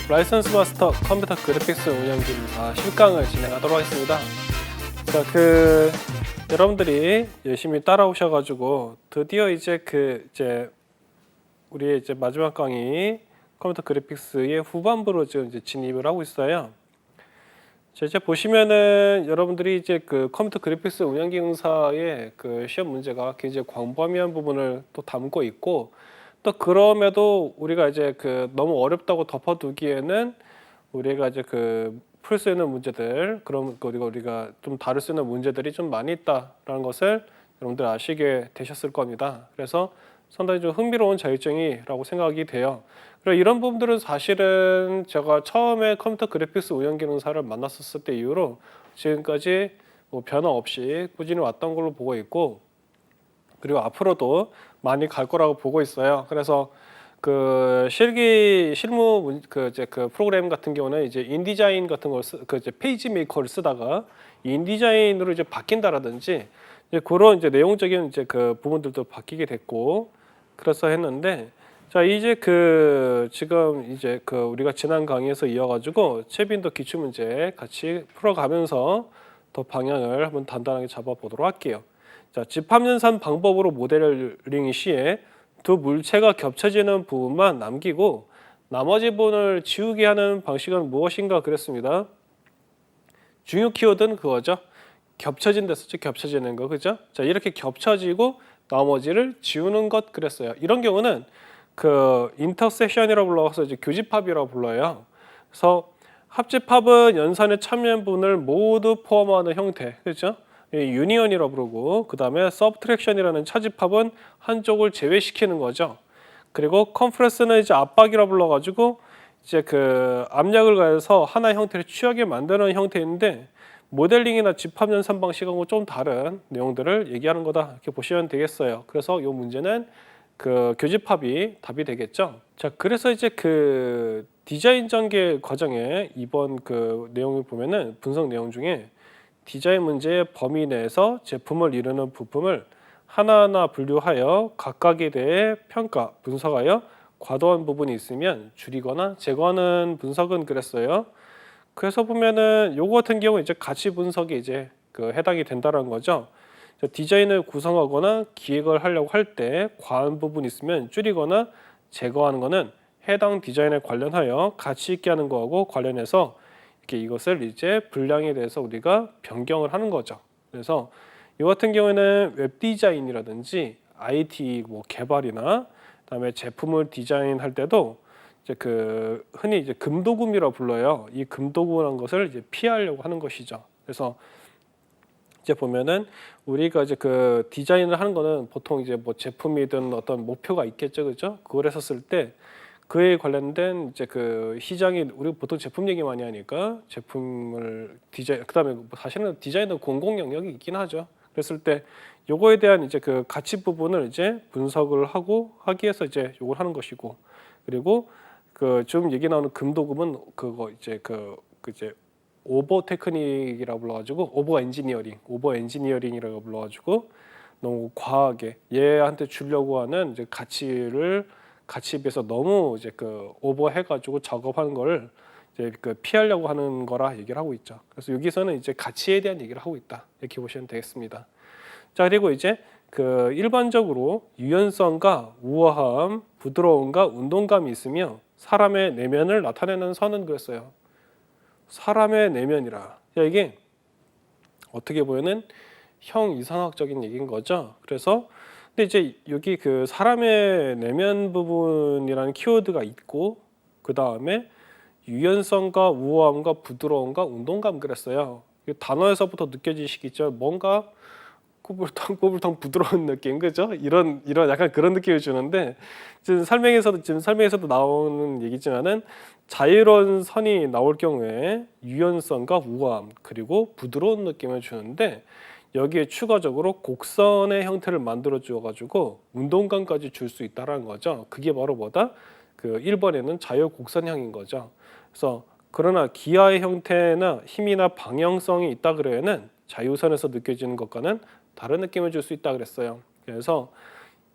라이선스 마스터 컴퓨터 그래픽스 운영기입니다. 10강을 진행하도록 하겠습니다. 자, 여러분들이 열심히 따라오셔가지고 드디어 이제 우리의 이제 마지막 강의 컴퓨터 그래픽스의 후반부로 지금 이제 진입을 하고 있어요. 자, 이제 보시면은 여러분들이 이제 그 컴퓨터 그래픽스 운영기 응사의 그 시험 문제가 굉장히 광범위한 부분을 또 담고 있고, 또 그럼에도 우리가 이제 너무 어렵다고 덮어두기에는 우리가 이제 풀 수 있는 문제들, 그럼 우리가 좀 다룰 수 있는 문제들이 좀 많이 있다라는 것을 여러분들 아시게 되셨을 겁니다. 그래서 상당히 좀 흥미로운 자격증이라고 생각이 돼요. 그리고 이런 부분들은 사실은 제가 처음에 컴퓨터 그래픽스 운영 기능사를 만났었을 때 이후로 지금까지 뭐 변화 없이 꾸준히 왔던 걸로 보고 있고, 그리고 앞으로도 많이 갈 거라고 보고 있어요. 그래서 실무 프로그램 같은 경우는 이제 인디자인 같은 걸 이제 페이지 메이커를 쓰다가 인디자인으로 이제 바뀐다라든지 이제 그런 이제 내용적인 이제 부분들도 바뀌게 됐고, 그래서 했는데, 자, 이제 지금 이제 우리가 지난 강의에서 이어가지고 채빈도 기출 문제 같이 풀어가면서 더 방향을 한번 단단하게 잡아보도록 할게요. 자, 집합연산 방법으로 모델링 시에 두 물체가 겹쳐지는 부분만 남기고 나머지 부분을 지우게 하는 방식은 무엇인가 그랬습니다. 중요 키워드는 그거죠. 겹쳐진 데서 겹쳐지는 거, 그죠? 자, 이렇게 겹쳐지고 나머지를 지우는 것 그랬어요. 이런 경우는 인터섹션이라고 불러서 이제 교집합이라고 불러요. 그래서 합집합은 연산에 참여한 부분을 모두 포함하는 형태, 그렇죠? 유니언이라고 부르고, 그 다음에 서브트랙션이라는 차집합은 한쪽을 제외시키는 거죠. 그리고 컴프레스는 이제 압박이라고 불러가지고 이제 압력을 가해서 하나의 형태를 취하게 만드는 형태인데, 모델링이나 집합 연산 방식하고 좀 다른 내용들을 얘기하는 거다 이렇게 보시면 되겠어요. 그래서 이 문제는 교집합이 답이 되겠죠. 자, 그래서 이제 디자인 전개 과정에 이번 내용을 보면은 분석 내용 중에 디자인 문제의 범위 내에서 제품을 이루는 부품을 하나하나 분류하여 각각에 대해 평가, 분석하여 과도한 부분이 있으면 줄이거나 제거하는 분석은 그랬어요. 그래서 보면은 요거 같은 경우 이제 가치 분석이 이제 해당이 된다는 거죠. 디자인을 구성하거나 기획을 하려고 할 때 과한 부분이 있으면 줄이거나 제거하는 거는 해당 디자인에 관련하여 가치 있게 하는 거하고 관련해서 이것을 이제 분량에 대해서 우리가 변경을 하는 거죠. 그래서 이 같은 경우에는 웹 디자인이라든지 IT 뭐 개발이나 그다음에 제품을 디자인할 때도 이제 흔히 이제 금도금이라고 불러요. 이 금도금이라는 것을 이제 피하려고 하는 것이죠. 그래서 이제 보면은 우리가 이제 디자인을 하는 거는 보통 이제 뭐 제품이든 어떤 목표가 있겠죠, 그죠? 그걸 했었을 때 그에 관련된 이제 시장이, 우리 보통 제품 얘기 많이 하니까 제품을 디자인, 그다음에 사실은 디자인은 공공 영역이 있긴 하죠. 그랬을 때 요거에 대한 이제 가치 부분을 이제 분석을 하기 위해서 이제 요걸 하는 것이고, 그리고 좀 얘기 나오는 금도금은 그거 이제 이제 오버 테크닉이라고 불러가지고 오버 엔지니어링이라고 불러가지고 너무 과하게 얘한테 주려고 하는 이제 가치에 비해서 너무 이제 오버해가지고 작업하는 거를 이제 피하려고 하는 거라 얘기를 하고 있죠. 그래서 여기서는 이제 가치에 대한 얘기를 하고 있다 이렇게 보시면 되겠습니다. 자, 그리고 이제 일반적으로 유연성과 우아함, 부드러움과 운동감이 있으며 사람의 내면을 나타내는 선은 그랬어요. 사람의 내면이라. 이게 어떻게 보면은 형이상학적인 얘기인 거죠. 그래서 근데 이제 여기 사람의 내면 부분이라는 키워드가 있고, 그 다음에 유연성과 우아함과 부드러움과 운동감 그랬어요. 단어에서부터 느껴지시겠죠. 뭔가 꼬불탕 부드러운 느낌, 그죠? 이런 약간 그런 느낌을 주는데, 지금 설명에서도 나오는 얘기지만은 자유로운 선이 나올 경우에 유연성과 우아함 그리고 부드러운 느낌을 주는데, 여기에 추가적으로 곡선의 형태를 만들어 주어가지고 운동감까지 줄 수 있다는 거죠. 그게 바로 뭐다? 1번에는 자유 곡선형인 거죠. 그래서 그러나 기하의 형태나 힘이나 방향성이 있다 그러면은 자유선에서 느껴지는 것과는 다른 느낌을 줄 수 있다 그랬어요. 그래서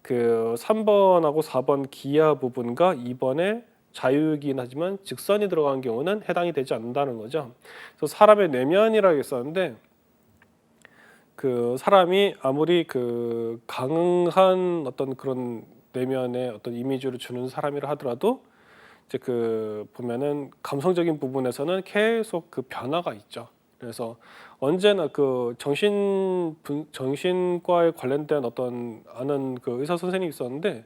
3번하고 4번 기하 부분과 2번의 자유이긴 하지만 직선이 들어간 경우는 해당이 되지 않는다는 거죠. 그래서 사람의 내면이라고 했었는데 그 사람이 아무리 그 강한 어떤 그런 내면의 어떤 이미지를 주는 사람이라 하더라도 이제 그 보면은 감성적인 부분에서는 계속 그 변화가 있죠. 그래서 언제나 그 정신과에 관련된 어떤 아는 그 의사 선생님이 있었는데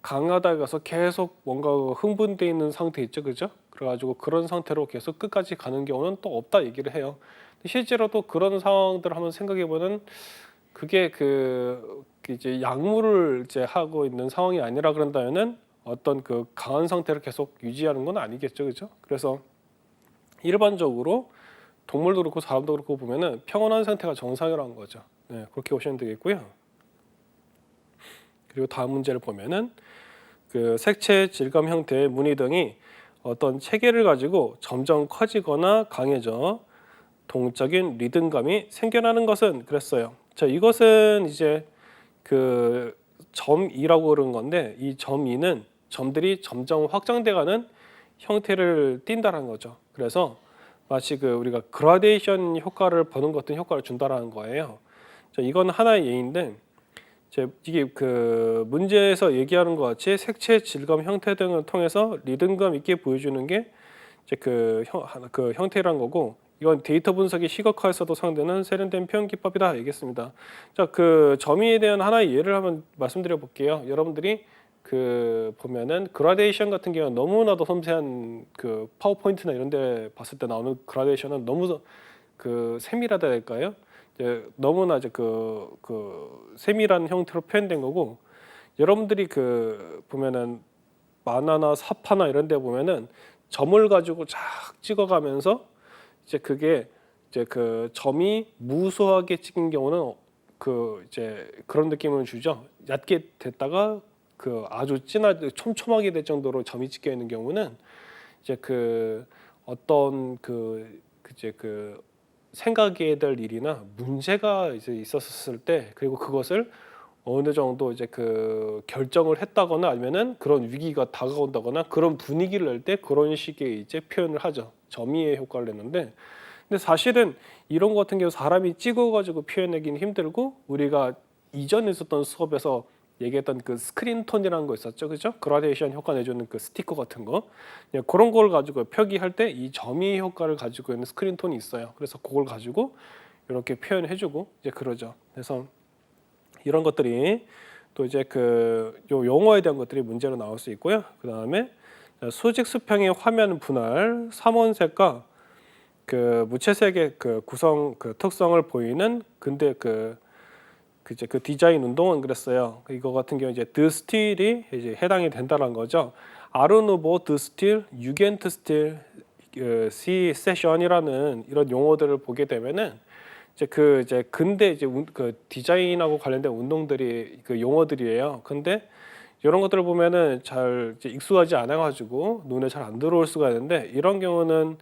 강하다 가서 계속 뭔가 흥분돼 있는 상태 있죠, 그죠? 그래가지고 그런 상태로 계속 끝까지 가는 경우는 또 없다 얘기를 해요. 실제로도 그런 상황들을 한번 생각해 보면 그게 그 이제 약물을 이제 하고 있는 상황이 아니라 그런다면은 어떤 그 강한 상태를 계속 유지하는 건 아니겠죠, 그죠? 그래서 일반적으로 동물도 그렇고 사람도 그렇고 보면은 평온한 상태가 정상이라는 거죠. 네, 그렇게 보시면 되겠고요. 그리고 다음 문제를 보면은 그 색채, 질감, 형태, 무늬 등이 어떤 체계를 가지고 점점 커지거나 강해져 동적인 리듬감이 생겨나는 것은 그랬어요. 자, 이것은 이제 그 점2라고 그러는 건데 이 점2는 점들이 점점 확장돼가는 형태를 띈다는 거죠. 그래서 마치 그 우리가 그라데이션 효과를 보는 것 같은 효과를 준다라는 거예요. 자, 이건 하나의 예인데 이게 그 문제에서 얘기하는 것 같이 색채, 질감, 형태 등을 통해서 리듬감 있게 보여주는 게 이제 그 형태란 거고 이건 데이터 분석의 시각화에서도 사용되는 세련된 표현 기법이다 얘기했습니다. 자, 그 점이에 대한 하나의 예를 한번 말씀드려 볼게요. 여러분들이 그 보면은 그라데이션 같은 경우는 너무나도 섬세한 그 파워포인트나 이런 데 봤을 때 나오는 그라데이션은 너무 그 세밀하다 할까요? 이제 너무나 이제 그 세밀한 형태로 표현된 거고 여러분들이 그 보면은 만화나 사파나 이런 데 보면은 점을 가지고 쫙 찍어가면서 이제 그게 이제 그 점이 무수하게 찍힌 경우는 그 이제 그런 느낌을 주죠. 얕게 됐다가 그 아주 촘촘하게 될 정도로 점이 찍혀 있는 경우는 이제 그 어떤 이제 그 생각해야 될 일이나 문제가 이제 있었을 때 그리고 그것을 어느 정도 이제 그 결정을 했다거나 아니면은 그런 위기가 다가온다거나 그런 분위기를 낼 때 그런 식의 이제 표현을 하죠. 점이의 효과를 냈는데 근데 사실은 이런 거 같은 경우 사람이 찍어가지고 표현하기는 힘들고 우리가 이전에 있었던 수업에서 얘기했던 그 스크린 톤이라는 거 있었죠, 그죠? 그라데이션 효과 내주는 그 스티커 같은 거 그런 걸 가지고 표기할 때 이 점이 효과를 가지고 있는 스크린 톤이 있어요. 그래서 그걸 가지고 이렇게 표현해주고 이제 그러죠. 그래서 이런 것들이 또 이제 그 요 용어에 대한 것들이 문제로 나올 수 있고요. 그 다음에 수직 수평의 화면 분할, 삼원색과 그 무채색의 그 구성 그 특성을 보이는 근데 이제 그 디자인 운동은 그랬어요. 이거 같은 경우 이제 드 스틸이 이제 해당이 된다는 거죠. 아르누보 드 스틸, 유겐트 스틸, 시 세션이라는 이런 용어들을 보게 되면은 이제 근대 이제 그 디자인하고 관련된 운동들이 그 용어들이에요. 근데 이런 것들을 보면은 잘 이제 익숙하지 않아가지고 눈에 잘 안 들어올 수가 있는데 이런 경우는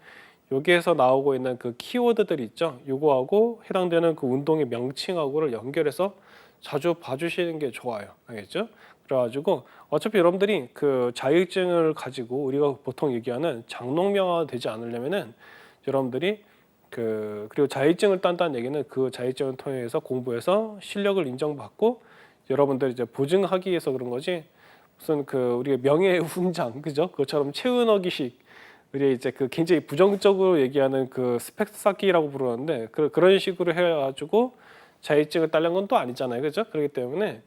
여기에서 나오고 있는 그 키워드들이 있죠. 요거하고 해당되는 그 운동의 명칭하고를 연결해서 자주 봐주시는 게 좋아요. 알겠죠? 그래가지고 어차피 여러분들이 그 자격증을 가지고 우리가 보통 얘기하는 장롱명화 되지 않으려면은 여러분들이 그리고 자격증을 딴다는 얘기는 그 자격증을 통해서 공부해서 실력을 인정받고 여러분들이 이제 보증하기 위해서 그런 거지 무슨 그 우리가 명예훈장 그죠? 그것처럼 채은어기식 우리 이제 그 굉장히 부정적으로 얘기하는 그 스펙 쌓기라고 부르는데 그런 식으로 해가지고 자격증을 따려는 건 또 아니잖아요, 그죠? 그렇기 때문에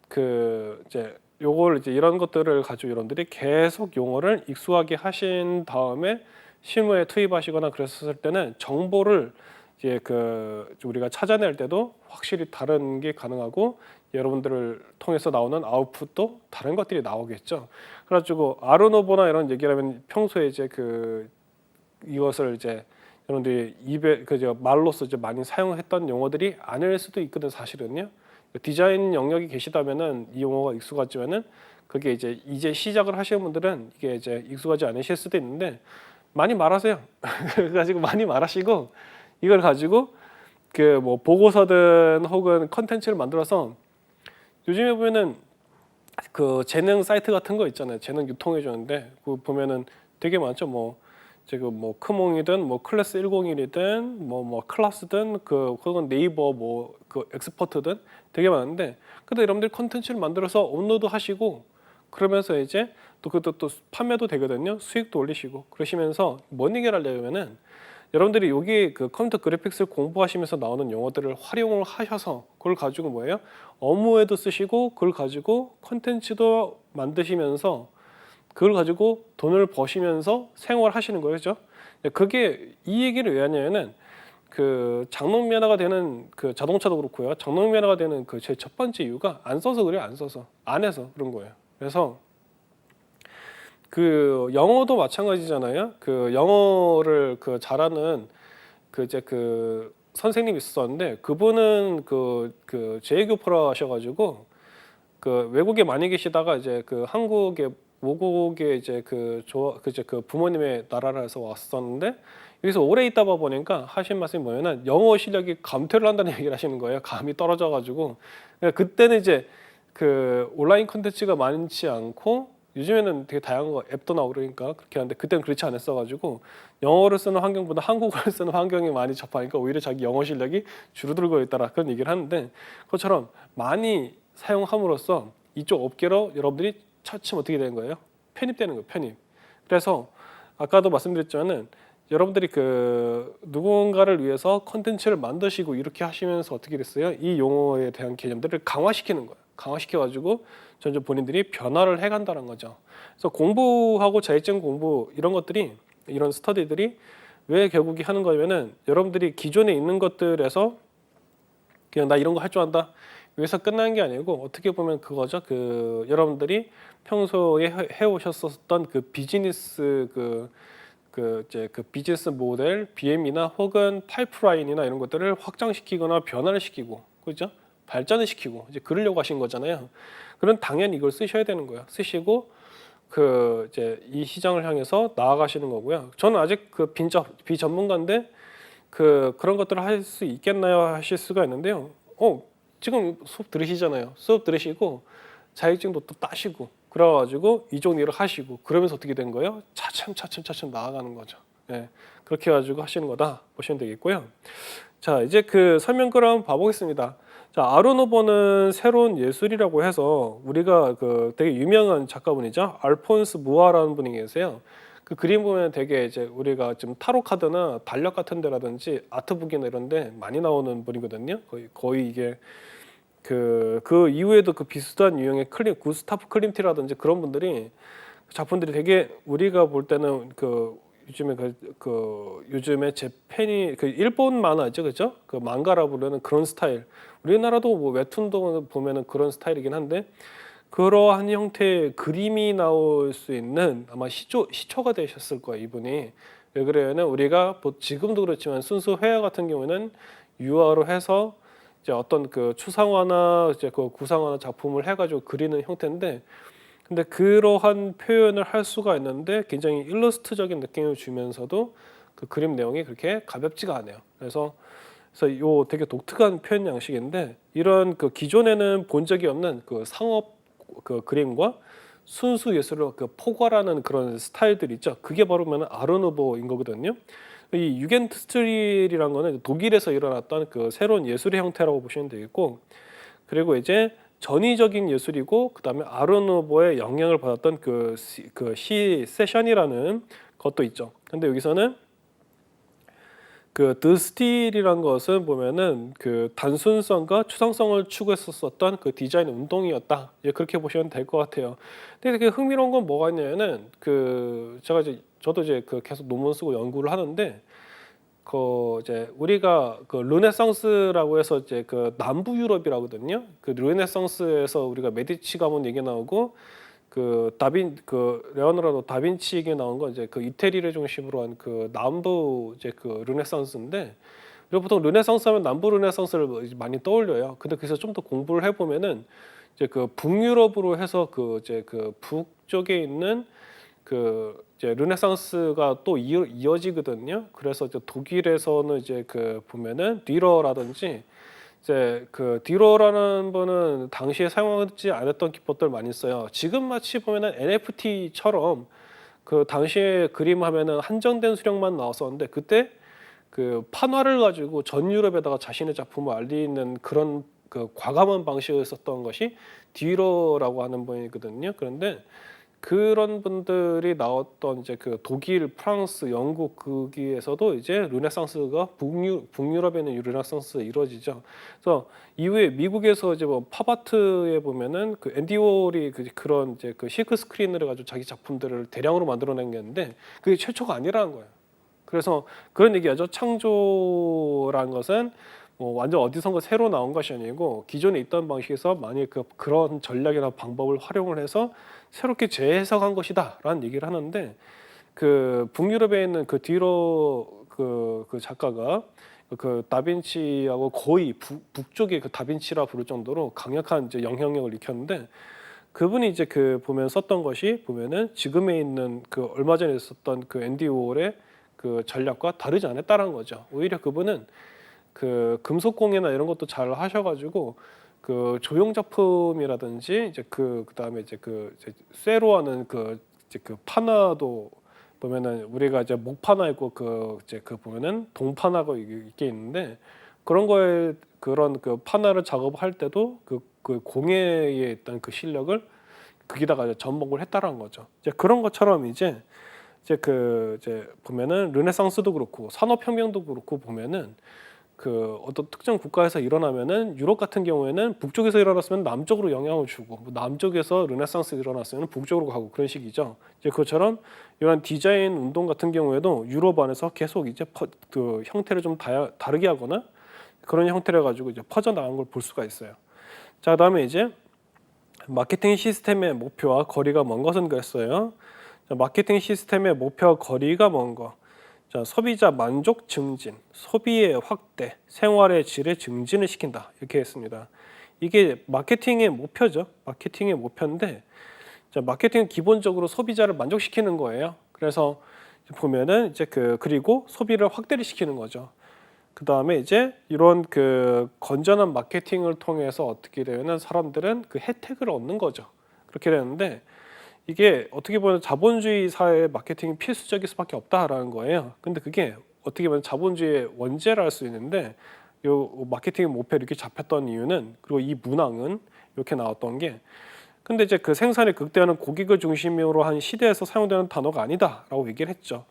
그 이제 요걸 이제 이런 것들을 가지고 여러분들이 계속 용어를 익숙하게 하신 다음에 실무에 투입하시거나 그랬을 때는 정보를 이제 그 우리가 찾아낼 때도 확실히 다른 게 가능하고 여러분들을 통해서 나오는 아웃풋도 다른 것들이 나오겠죠. 그래가지고 아르노보나 이런 얘기를 하면 평소에 이제 그 이것을 이제 여러분들이 입에 그저 말로서 이제 많이 사용했던 용어들이 아닐 수도 있거든 사실은요. 디자인 영역이 계시다면은 이 용어가 익숙하지만은 그게 이제 시작을 하시는 분들은 이게 이제 익숙하지 않으실 수도 있는데 많이 말하세요. 그래가지고 많이 말하시고 이걸 가지고 그 뭐 보고서든 혹은 컨텐츠를 만들어서 요즘에 보면은 그 재능 사이트 같은 거 있잖아요. 재능 유통해 주는데 그 보면은 되게 많죠. 뭐 지금 뭐 크몽이든 뭐 클래스 101이든 뭐 클라스든 그 혹은 네이버 뭐 그 엑스퍼트든 되게 많은데 근데 여러분들이 콘텐츠를 만들어서 업로드 하시고 그러면서 이제 또 그것도 또 판매도 되거든요. 수익도 올리시고 그러시면서 뭔 얘기를 하려면은 여러분들이 여기 그 컴퓨터 그래픽스를 공부하시면서 나오는 용어들을 활용을 하셔서 그걸 가지고 뭐예요? 업무에도 쓰시고 그걸 가지고 콘텐츠도 만드시면서 그걸 가지고 돈을 버시면서 생활하시는 거죠. 그죠? 그게 이 얘기를 왜 하냐면은 그 장롱 면허가 되는 그 자동차도 그렇고요. 장롱 면허가 되는 그 제 첫 번째 이유가 안 써서 그래요. 안 써서 안 해서 그런 거예요. 그래서 그 영어도 마찬가지잖아요. 그 영어를 그 잘하는 그 이제 그 선생님이 있었는데 그분은 그 제2교포라 하셔가지고 그 외국에 많이 계시다가 이제 그 한국에 모국에 이제 그 부모님의 나라라서 왔었는데 여기서 오래 있다 보니까 하신 말씀이 뭐냐면 영어 실력이 감퇴를 한다는 얘기를 하시는 거예요. 감이 떨어져가지고 그러니까 그때는 이제 그 온라인 콘텐츠가 많지 않고 요즘에는 되게 다양한 거 앱도 나오고 그러니까 그렇게 하는데 그때는 그렇지 않았어가지고 영어를 쓰는 환경보다 한국어를 쓰는 환경이 많이 접하니까 오히려 자기 영어 실력이 줄어들고 있다라 그런 얘기를 하는데 그것처럼 많이 사용함으로써 이쪽 업계로 여러분들이 차츰 어떻게 되는 거예요? 편입되는 거예요. 편입. 그래서 아까도 말씀드렸지만은 여러분들이 그 누군가를 위해서 컨텐츠를 만드시고 이렇게 하시면서 어떻게 됐어요? 이 용어에 대한 개념들을 강화시키는 거예요. 강화시켜가지고 점점 본인들이 변화를 해간다는 거죠. 그래서 공부하고 자격증 공부 이런 것들이 이런 스터디들이 왜 결국에 하는 거냐면은 여러분들이 기존에 있는 것들에서 그냥 나 이런 거 할 줄 안다. 여기서 끝난 게 아니고 어떻게 보면 그거죠. 그 여러분들이 평소에 해오셨었던 그 비즈니스 이제 그 비즈니스 모델, BM이나 혹은 파이프라인이나 이런 것들을 확장시키거나 변화를 시키고, 그죠? 발전을 시키고 이제 그러려고 하신 거잖아요. 그럼 당연히 이걸 쓰셔야 되는 거예요. 쓰시고 그 이제 이 시장을 향해서 나아가시는 거고요. 저는 아직 그 비전문가인데 그런 것들을 할 수 있겠나요? 하실 수가 있는데요. 지금 수업 들으시잖아요. 수업 들으시고 자격증도 또 따시고 그래가지고 이쪽 일을 하시고 그러면서 어떻게 된 거예요? 차츰 나아가는 거죠. 예, 그렇게 해가지고 하시는 거다 보시면 되겠고요. 자, 이제 그 설명글을 한번 봐보겠습니다. 자, 아르누보는 새로운 예술이라고 해서 우리가 그 되게 유명한 작가분이죠. 알폰스 무아라는 분이 계세요. 그 그림 보면 되게 이제 우리가 지금 타로 카드나 달력 같은 데라든지 아트북이나 이런 데 많이 나오는 분이거든요. 거의 이게 그 이후에도 그 비슷한 유형의 구스타프 클림트라든지 그런 분들이 작품들이 되게 우리가 볼 때는 그 요즘에 요즘에 제 팬이 그 일본 만화죠, 그죠? 그 망가라 부르는 그런 스타일. 우리나라도 뭐 웹툰도 보면은 그런 스타일이긴 한데 그러한 형태의 그림이 나올 수 있는 아마 시초가 되셨을 거예요, 이분이. 왜 그래요는 우리가 지금도 그렇지만 순수 회화 같은 경우에는 유화로 해서 이제 어떤 그 추상화나 이제 그 구상화나 작품을 해가지고 그리는 형태인데, 근데 그러한 표현을 할 수가 있는데 굉장히 일러스트적인 느낌을 주면서도 그 그림 내용이 그렇게 가볍지가 않아요. 그래서 요 되게 독특한 표현 양식인데 이런 그 기존에는 본 적이 없는 그 상업 그 그림과 순수 예술을 그 포괄하는 그런 스타일들 있죠. 그게 바로 아르누보인 거거든요. 이 유겐트스틸이란 거는 독일에서 일어났던 그 새로운 예술의 형태라고 보시면 되겠고, 그리고 이제 전위적인 예술이고 그다음에 아르누보의 영향을 받았던 그 시 세션이라는 것도 있죠. 근데 여기서는 그 드스틸이란 것은 보면은 그 단순성과 추상성을 추구했었던 그 디자인 운동이었다. 예, 그렇게 보시면 될 것 같아요. 근데 되게 흥미로운 건 뭐가 있냐면은 그 제가 이제 저도 이제 그 계속 논문 쓰고 연구를 하는데 그 이제 우리가 그 르네상스라고 해서 이제 그 남부 유럽이라거든요. 그 르네상스에서 우리가 메디치 가문 얘기 나오고 그 레오나르도 다빈치 얘기 나온 건 이제 그 이태리를 중심으로 한 그 남부 이제 그 르네상스인데 우리가 보통 르네상스 하면 남부 르네상스를 많이 떠올려요. 근데 그래서 좀 더 공부를 해보면은 이제 그 북유럽으로 해서 그 이제 그 북쪽에 있는 그 이제 르네상스가 또 이어지거든요. 그래서 이제 독일에서는 이제 그 보면은 듀러라든지 이제 그 디로라는 거는 당시에 사용하지 않았던 기법들 많이 써요. 지금 마치 보면은 NFT처럼 그 당시에 그림하면은 한정된 수량만 나왔었는데 그때 그 판화를 가지고 전 유럽에다가 자신의 작품을 알리는 그런 그 과감한 방식을 썼던 것이 디로라고 하는 분이거든요. 그런데 그런 분들이 나왔던 이제 그 독일, 프랑스, 영국 거기에서도 이제 르네상스가 북유럽에 있는 르네상스가 이루어지죠. 그래서 이후에 미국에서 이제 뭐 팝아트에 보면은 그 앤디 워홀이 그런 이제 그 실크 스크린을 가지고 자기 작품들을 대량으로 만들어낸 게 있는데 그게 최초가 아니라는 거예요. 그래서 그런 얘기하죠. 창조라는 것은 뭐 완전 어디선가 새로 나온 것이 아니고 기존에 있던 방식에서 만약 그런 전략이나 방법을 활용을 해서 새롭게 재해석한 것이다라는 얘기를 하는데 그 북유럽에 있는 그 디로 그 작가가 그 다빈치하고 거의 북쪽의 그 다빈치라 부를 정도로 강력한 이제 영향력을 일으켰는데 그분이 이제 그 보면 썼던 것이 보면은 지금에 있는 그 얼마 전에 썼던 그 앤디 워홀의 그 전략과 다르지 않았다는 거죠. 오히려 그분은 그 금속공예나 이런 것도 잘 하셔가지고 그 조형 작품이라든지 이제 그다음에 이제 그 이제 쇠로 하는 그 이제 그 판화도 보면은 우리가 이제 목판화 있고 그 이제 그 보면은 동판화가 이게 있는데 그런 거에 그런 그 판화를 작업할 때도 그 공예에 있던 그 실력을 거기다가 이제 접목을 했다라는 거죠. 이제 그런 것처럼 이제 이제 보면은 르네상스도 그렇고 산업혁명도 그렇고 보면은 그 어떤 특정 국가에서 일어나면은 유럽 같은 경우에는 북쪽에서 일어났으면 남쪽으로 영향을 주고 뭐 남쪽에서 르네상스 일어났으면 북쪽으로 가고 그런 식이죠. 이제 그것처럼 이런 디자인 운동 같은 경우에도 유럽 안에서 계속 이제 그 형태를 좀 다르게 하거나 그런 형태를 가지고 이제 퍼져 나간 걸 볼 수가 있어요. 자, 그다음에 이제 마케팅 시스템의 목표와 거리가 먼 것은 그랬어요. 자, 마케팅 시스템의 목표와 거리가 먼 거. 자, 소비자 만족 증진, 소비의 확대, 생활의 질의 증진을 시킨다. 이렇게 했습니다. 이게 마케팅의 목표죠. 마케팅의 목표인데, 자, 마케팅은 기본적으로 소비자를 만족시키는 거예요. 그래서 보면은 이제 그리고 소비를 확대를 시키는 거죠. 그 다음에 이제 이런 그 건전한 마케팅을 통해서 어떻게 되면은 사람들은 그 혜택을 얻는 거죠. 그렇게 되는데 이게 어떻게 보면 자본주의 사회의 마케팅이 필수적일 수밖에 없다라는 거예요. 근데 그게 어떻게 보면 자본주의의 원죄라 할 수 있는데 요 마케팅의 목표를 이렇게 잡혔던 이유는 그리고 이 문항은 이렇게 나왔던 게 근데 이제 그 생산의 극대화는 고객을 중심으로 한 시대에서 사용되는 단어가 아니다라고 얘기를 했죠.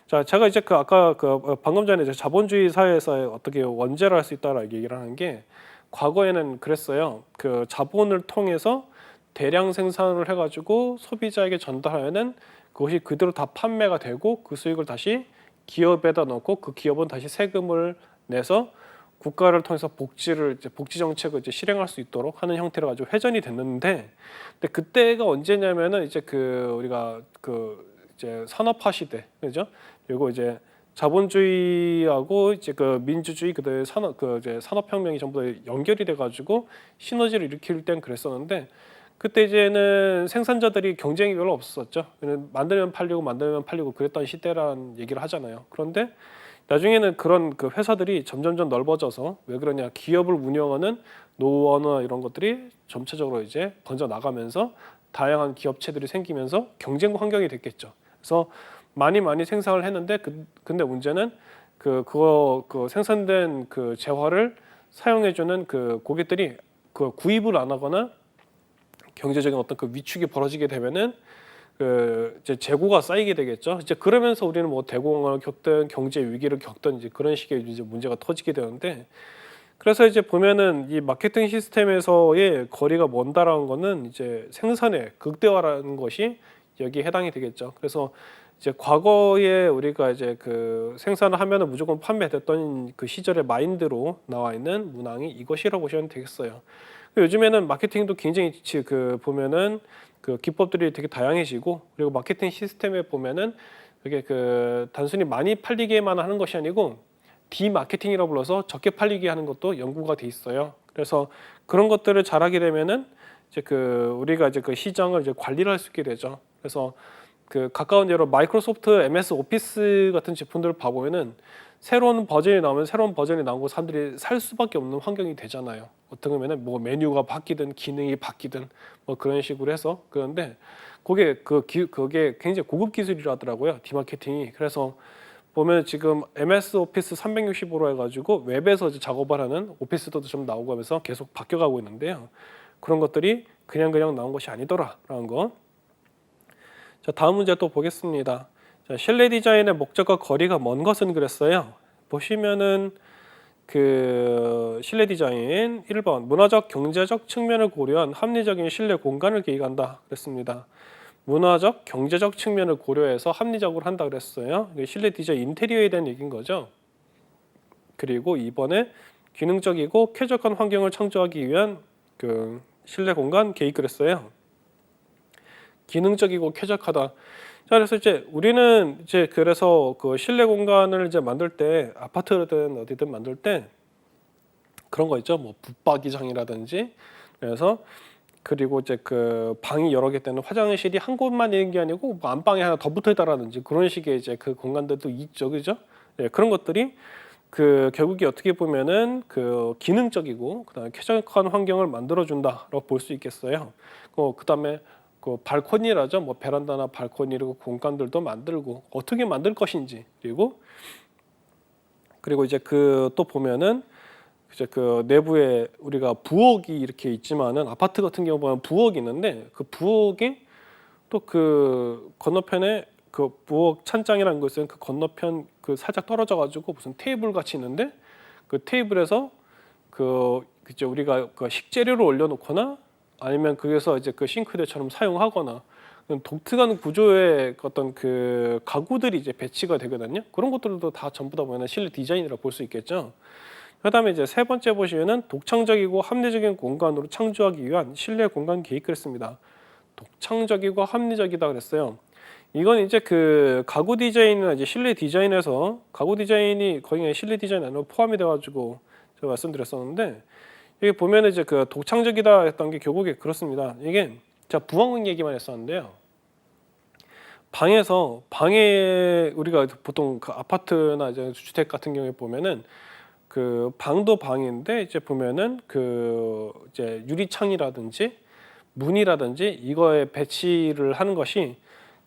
자, 제가 이제 그 아까 그 방금 전에 이제 자본주의 사회에서 어떻게 원죄를 할 수 있다라고 얘기를 하는 게 과거에는 그랬어요. 그 자본을 통해서 대량 생산을 해가지고 소비자에게 전달하면은 그것이 그대로 다 판매가 되고 그 수익을 다시 기업에다 넣고 그 기업은 다시 세금을 내서 국가를 통해서 복지 정책을 이제 실행할 수 있도록 하는 형태로 가지고 회전이 됐는데, 근데 그때가 언제냐면은 이제 그 우리가 그 이제 산업화 시대, 그죠? 그리고 이제 자본주의하고 이제 그 민주주의 그다음에 이제 산업혁명이 전부 다 연결이 돼가지고 시너지를 일으킬 땐 그랬었는데. 그때 이제는 생산자들이 경쟁이 별로 없었죠. 만들면 팔리고 그랬던 시대라는 얘기를 하잖아요. 그런데 나중에는 그런 그 회사들이 점점점 넓어져서 왜 그러냐? 기업을 운영하는 노후화나 이런 것들이 점차적으로 이제 번져 나가면서 다양한 기업체들이 생기면서 경쟁 환경이 됐겠죠. 그래서 많이 생산을 했는데 근데 문제는 그 생산된 그 재화를 사용해주는 그 고객들이 그 구입을 안 하거나 경제적인 어떤 그 위축이 벌어지게 되면은 그 이제 재고가 쌓이게 되겠죠. 이제 그러면서 우리는 뭐 대공황을 겪든 경제 위기를 겪든 이제 그런 식의 이제 문제가 터지게 되는데, 그래서 이제 보면은 이 마케팅 시스템에서의 거리가 먼다라는 거는 이제 생산의 극대화라는 것이 여기에 해당이 되겠죠. 그래서 이제 과거에 우리가 이제 그 생산을 하면은 무조건 판매됐던 그 시절의 마인드로 나와 있는 문항이 이것이라고 보시면 되겠어요. 요즘에는 마케팅도 굉장히 그 보면은 그 기법들이 되게 다양해지고, 그리고 마케팅 시스템에 보면은 이게 그 단순히 많이 팔리게만 하는 것이 아니고 디마케팅이라고 불러서 적게 팔리게 하는 것도 연구가 돼 있어요. 그래서 그런 것들을 잘하게 되면은 이제 그 우리가 이제 그 시장을 이제 관리를 할 수 있게 되죠. 그래서 그 가까운 예로 마이크로소프트 MS 오피스 같은 제품들을 봐보면은 새로운 버전이 나오면 새로운 버전이 나오고 사람들이 살 수밖에 없는 환경이 되잖아요. 어떻게 보면은 뭐 메뉴가 바뀌든 기능이 바뀌든 뭐 그런 식으로 해서 그런데 그게 굉장히 고급 기술이라더라고요. 디마케팅이. 그래서 보면 지금 MS 오피스 365로 해가지고 웹에서 이제 작업을 하는 오피스도 좀 나오고 하면서 계속 바뀌어가고 있는데요. 그런 것들이 그냥 나온 것이 아니더라라는 거. 자, 다음 문제 또 보겠습니다. 자, 실내 디자인의 목적과 거리가 먼 것은 그랬어요. 보시면은 그 실내 디자인 1번 문화적 경제적 측면을 고려한 합리적인 실내 공간을 계획한다 그랬습니다. 문화적 경제적 측면을 고려해서 합리적으로 한다 그랬어요. 이게 실내 디자인 인테리어에 대한 얘기인 거죠. 그리고 2번에 기능적이고 쾌적한 환경을 창조하기 위한 그 실내 공간 계획 그랬어요. 기능적이고 쾌적하다. 자, 그래서 이제 우리는 이제 그래서 그 실내 공간을 이제 만들 때 아파트든 어디든 만들 때 그런 거 있죠. 뭐 붙박이장이라든지 그래서 그리고 이제 그 방이 여러 개 때는 화장실이 한 곳만 있는 게 아니고 뭐 안방에 하나 더 붙어 있다라든지 그런 식의 이제 그 공간들도 있죠, 그죠? 네, 그런 것들이 그 결국에 어떻게 보면은 그 기능적이고 그다음에 쾌적한 환경을 만들어준다라고 볼 수 있겠어요. 그다음에 그 발코니라죠, 뭐 베란다나 발코니 그리고 공간들도 만들고 어떻게 만들 것인지 그리고 이제 그 또 보면은 이제 그 내부에 우리가 부엌이 이렇게 있지만은 아파트 같은 경우 보면 부엌이 있는데 그 부엌이 또 그 건너편에 그 부엌 찬장이라는 것은 그 건너편 그 살짝 떨어져 가지고 무슨 테이블 같이 있는데 그 테이블에서 이제 우리가 그 식재료를 올려놓거나 아니면 거기서 이제 그 싱크대처럼 사용하거나 독특한 구조의 어떤 그 가구들이 이제 배치가 되거든요. 그런 것들도 다 전부 다 보면 실내 디자인이라고 볼 수 있겠죠. 그다음에 이제 세 번째 보시면은 독창적이고 합리적인 공간으로 창조하기 위한 실내 공간 계획을 했습니다. 독창적이고 합리적이다 그랬어요. 이건 이제 그 가구 디자인이나 이제 실내 디자인에서 가구 디자인이 거의 실내 디자인 안으로 포함이 돼가지고 제가 말씀드렸었는데 여기 보면은 이제 그 독창적이다 했던 게 결국에 그렇습니다. 이게 제가 부엌 얘기만 했었는데요. 방에 우리가 보통 그 아파트나 이제 주택 같은 경우에 보면은 그 방도 방인데 이제 보면은 그 이제 유리창이라든지 문이라든지 이거에 배치를 하는 것이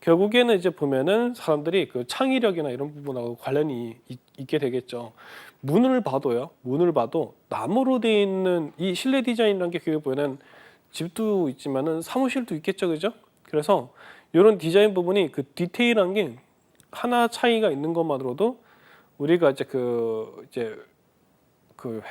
결국에는 이제 보면은 사람들이 그 창의력이나 이런 부분하고 관련이 있게 되겠죠. 문을 봐도 나무로 되어 있는 이 실내 디자인이라는 게 결국 보면은 집도 있지만은 사무실도 있겠죠, 그죠? 그래서 이런 디자인 부분이 그 디테일한 게 하나 차이가 있는 것만으로도 우리가 이제 그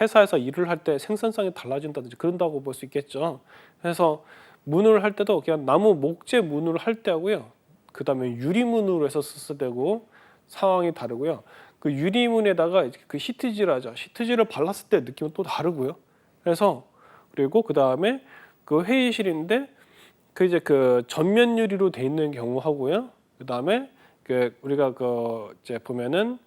회사에서 일을 할 때 생산성이 달라진다든지 그런다고 볼 수 있겠죠. 그래서 문을 할 때도 그냥 나무 목재 문을 할 때하고요. 그다음에 유리문으로 해서 썼을 때고 상황이 다르고요. 그 유리문에다가 그 시트지를 하죠. 시트지를 발랐을 때 느낌은 또 다르고요. 그래서 그리고 그다음에 그 회의실인데 그 이제 그 전면 유리로 돼 있는 경우하고요. 그다음에 그 우리가 그 이제 보면은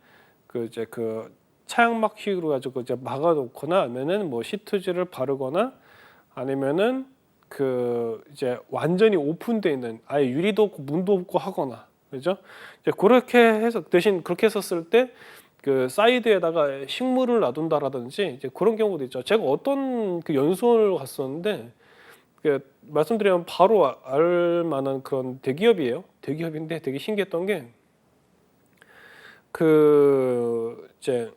그 이제 그 차양막식으로 가지고 이제 막아놓거나 아니면은 뭐 시트지를 바르거나 아니면은 그 이제 완전히 오픈되어 있는 아예 유리도 없고 문도 없고 하거나 그죠? 이제 그렇게 해서 대신 그렇게 했었을 때 그 사이드에다가 식물을 놔둔다라든지 이제 그런 경우도 있죠. 제가 어떤 그 연수원을 갔었는데 그 말씀드리면 바로 알 만한 그런 대기업이에요. 대기업인데 되게 신기했던 게 그 이제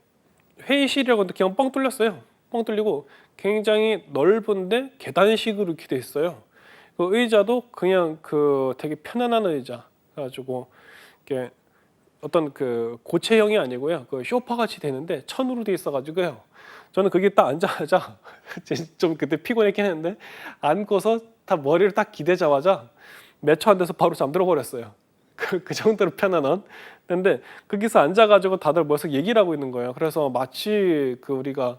회의실이라고 하는데 그냥 뻥 뚫렸어요. 뻥 뚫리고 굉장히 넓은데 계단식으로 이렇게 돼 있어요. 그 의자도 그냥 그 되게 편안한 의자 가지고 이렇게 어떤 그 고체형이 아니고요. 그 소파 같이 되는데 천으로 돼 있어가지고요. 저는 거기 딱 앉자마자 좀 그때 피곤했긴 했는데 앉고서 다 머리를 딱 기대자마자 몇 초 안 돼서 바로 잠들어 버렸어요. 그 정도로 편안한. 근데 거기서 앉아가지고 다들 모여서 얘기를 하고 있는 거예요. 그래서 마치 그 우리가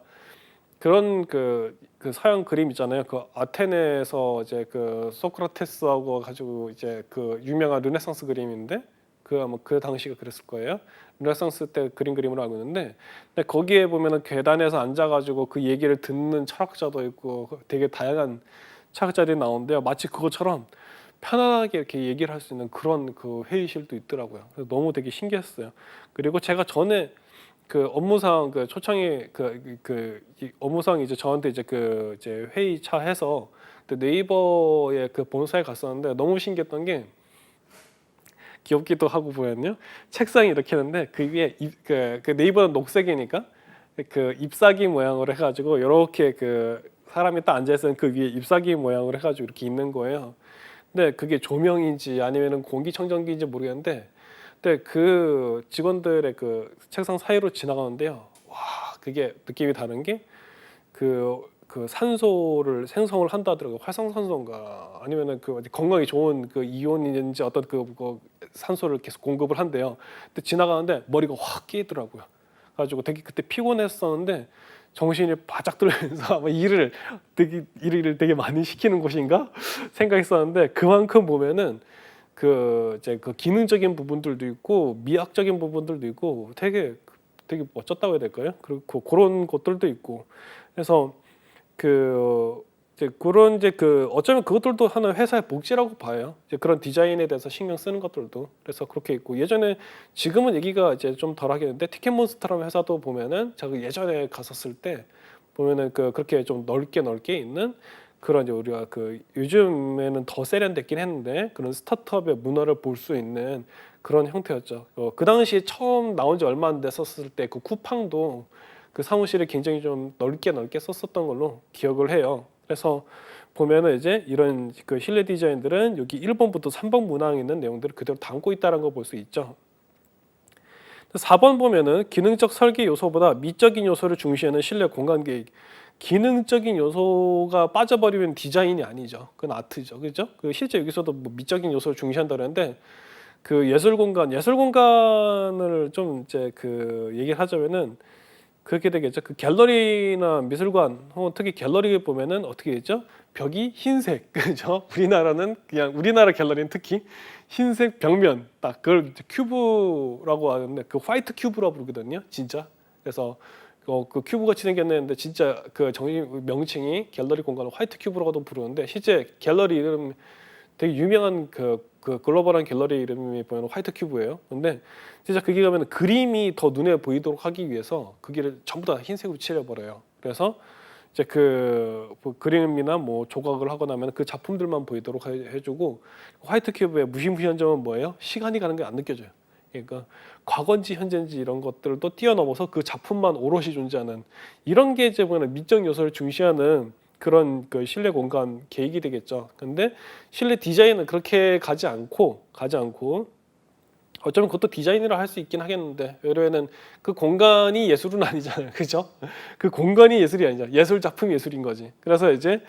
그런 그 서양 그림 있잖아요. 그 아테네에서 이제 그 소크라테스하고 가지고 이제 그 유명한 르네상스 그림인데 그 아마 그 당시가 그랬을 거예요. 르네상스 때 그린 그림으로 알고 있는데 근데 거기에 보면은 계단에서 앉아가지고 그 얘기를 듣는 철학자도 있고 되게 다양한 철학자들이 나오는데요. 마치 그것처럼 편안하게 이렇게 얘기를 할 수 있는 그런 그 회의실도 있더라고요. 그래서 너무 되게 신기했어요. 그리고 제가 전에 그 업무상 그 초청이 이 업무상 이제 저한테 이제 이제 회의차 해서 네이버의 그 본사에 갔었는데 너무 신기했던 게 귀엽기도 하고 보였네요. 책상이 이렇게 있는데 그 위에 그 네이버는 녹색이니까 그 잎사귀 모양으로 해가지고 이렇게 그 사람이 딱 앉아 있으면 그 위에 잎사귀 모양으로 해가지고 이렇게 있는 거예요. 근데 그게 조명인지 아니면은 공기청정기인지 모르겠는데, 근데 그 직원들의 그 책상 사이로 지나가는데요. 와, 그게 느낌이 다른 게 그 산소를 생성을 한다더라고요. 활성산소인가 아니면은 그 건강에 좋은 그 이온인지 어떤 그 산소를 계속 공급을 한대요. 근데 지나가는데 머리가 확 깨더라고요. 가지고 되게 그때 피곤했었는데 정신이 바짝 들면서 아마 일을 되게 많이 시키는 곳인가 생각했었는데, 그만큼 보면은 이제 그 기능적인 부분들도 있고 미학적인 부분들도 있고 되게 멋졌다고 해야 될까요? 그리고 그런 것들도 있고, 그래서 이제 그런 이제 어쩌면 그것들도 하나의 회사의 복지라고 봐요. 이제 그런 디자인에 대해서 신경 쓰는 것들도. 그래서 그렇게 있고, 예전에 지금은 얘기가 이제 좀 덜 하겠는데 티켓몬스터라는 회사도 보면은 제가 예전에 갔었을 때 보면은 그렇게 좀 넓게 있는 그런 이제 우리가 요즘에는 더 세련됐긴 했는데 그런 스타트업의 문화를 볼 수 있는 그런 형태였죠. 그 당시에 처음 나온 지 얼마 안 됐었을 때 그 쿠팡도 그 사무실을 굉장히 좀 넓게 썼었던 걸로 기억을 해요. 그래서 보면은 이제 이런 그 실내 디자인들은 여기 1번부터 3번 문항에 있는 내용들을 그대로 담고 있다는 걸 볼 수 있죠. 4번 보면은 기능적 설계 요소보다 미적인 요소를 중시하는 실내 공간 계획. 기능적인 요소가 빠져버리면 디자인이 아니죠. 그건 아트죠. 그렇죠? 실제 여기서도 뭐 미적인 요소를 중시한다 그러는데 그 예술 공간을 좀 이제 얘기를 하자면은 그렇게 되겠죠. 그 갤러리나 미술관 혹은 특히 갤러리 보면은 어떻게 되죠? 벽이 흰색, 그죠? 우리나라 갤러리는 특히 흰색 벽면 딱 그걸 큐브라고 하는데 그 화이트 큐브라고 부르거든요, 진짜. 그래서 그 큐브 같이 생겼는데 진짜 그 명칭이 갤러리 공간을 화이트 큐브라고도 부르는데 실제 갤러리 이름 되게 유명한 글로벌한 갤러리 이름이 보면 화이트 큐브예요. 근데 진짜 거기 가면 그림이 더 눈에 보이도록 하기 위해서 거기를 전부 다 흰색으로 칠해버려요. 그래서 이제 뭐 그림이나 뭐 조각을 하고 나면 그 작품들만 보이도록 해주고, 화이트 큐브의 무시무시한 점은 뭐예요? 시간이 가는 게 안 느껴져요. 그러니까 과거인지 현재인지 이런 것들도 뛰어넘어서 그 작품만 오롯이 존재하는 이런 게 이제 보면 미적 요소를 중시하는 그런 실내 공간 계획이 되겠죠. 근데 실내 디자인은 그렇게 가지 않고 어쩌면 그것도 디자인이라 할 수 있긴 하겠는데, 왜냐면은 그 공간이 예술은 아니잖아요, 그죠? 그 공간이 예술이 아니잖아요. 예술 작품 예술인 거지. 그래서 이제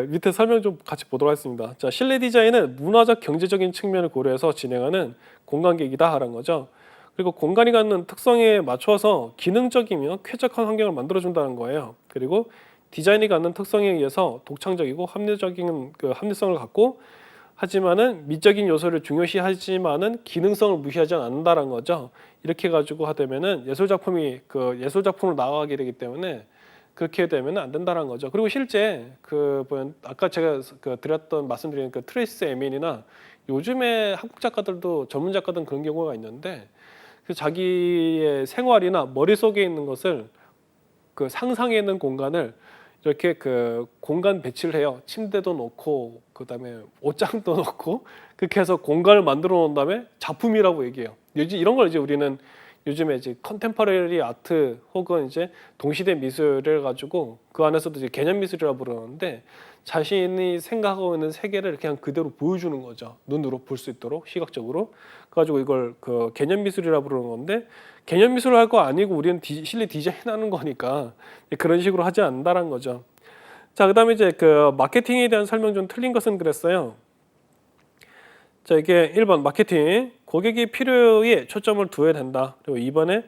밑에 설명 좀 같이 보도록 하겠습니다. 자, 실내 디자인은 문화적 경제적인 측면을 고려해서 진행하는 공간 계획이다라는 거죠. 그리고 공간이 갖는 특성에 맞춰서 기능적이며 쾌적한 환경을 만들어준다는 거예요. 그리고 디자인이 갖는 특성에 의해서 독창적이고 합리성을 갖고, 하지만은 미적인 요소를 중요시하지만은 기능성을 무시하지 않는다는 거죠. 이렇게 가지고 하되면은 예술 작품이 예술 작품으로 나가게 되기 때문에 그렇게 되면 안 된다는 거죠. 그리고 실제 아까 제가 말씀드린 트레이스 에민이나 요즘에 한국 작가들도 전문 작가들은 그런 경우가 있는데, 자기의 생활이나 머릿속에 있는 것을 상상해 있는 공간을 이렇게 공간 배치를 해요. 침대도 놓고 그다음에 옷장도 놓고 그렇게 해서 공간을 만들어 놓은 다음에 작품이라고 얘기해요. 이런 걸 이제 우리는 요즘에 이제 컨템퍼러리 아트 혹은 이제 동시대 미술을 가지고 그 안에서도 이제 개념 미술이라고 부르는데, 자신이 생각하고 있는 세계를 그냥 그대로 보여주는 거죠. 눈으로 볼 수 있도록 시각적으로. 그래가지고 이걸 개념 미술이라고 부르는 건데, 개념 미술을 할 거 아니고 우리는 실내 디자인하는 거니까 그런 식으로 하지 않는다는 거죠. 자, 그다음에 이제 마케팅에 대한 설명 좀 틀린 것은 그랬어요. 자, 이게 1번 마케팅, 고객의 필요에 초점을 두어야 된다. 그리고 2번에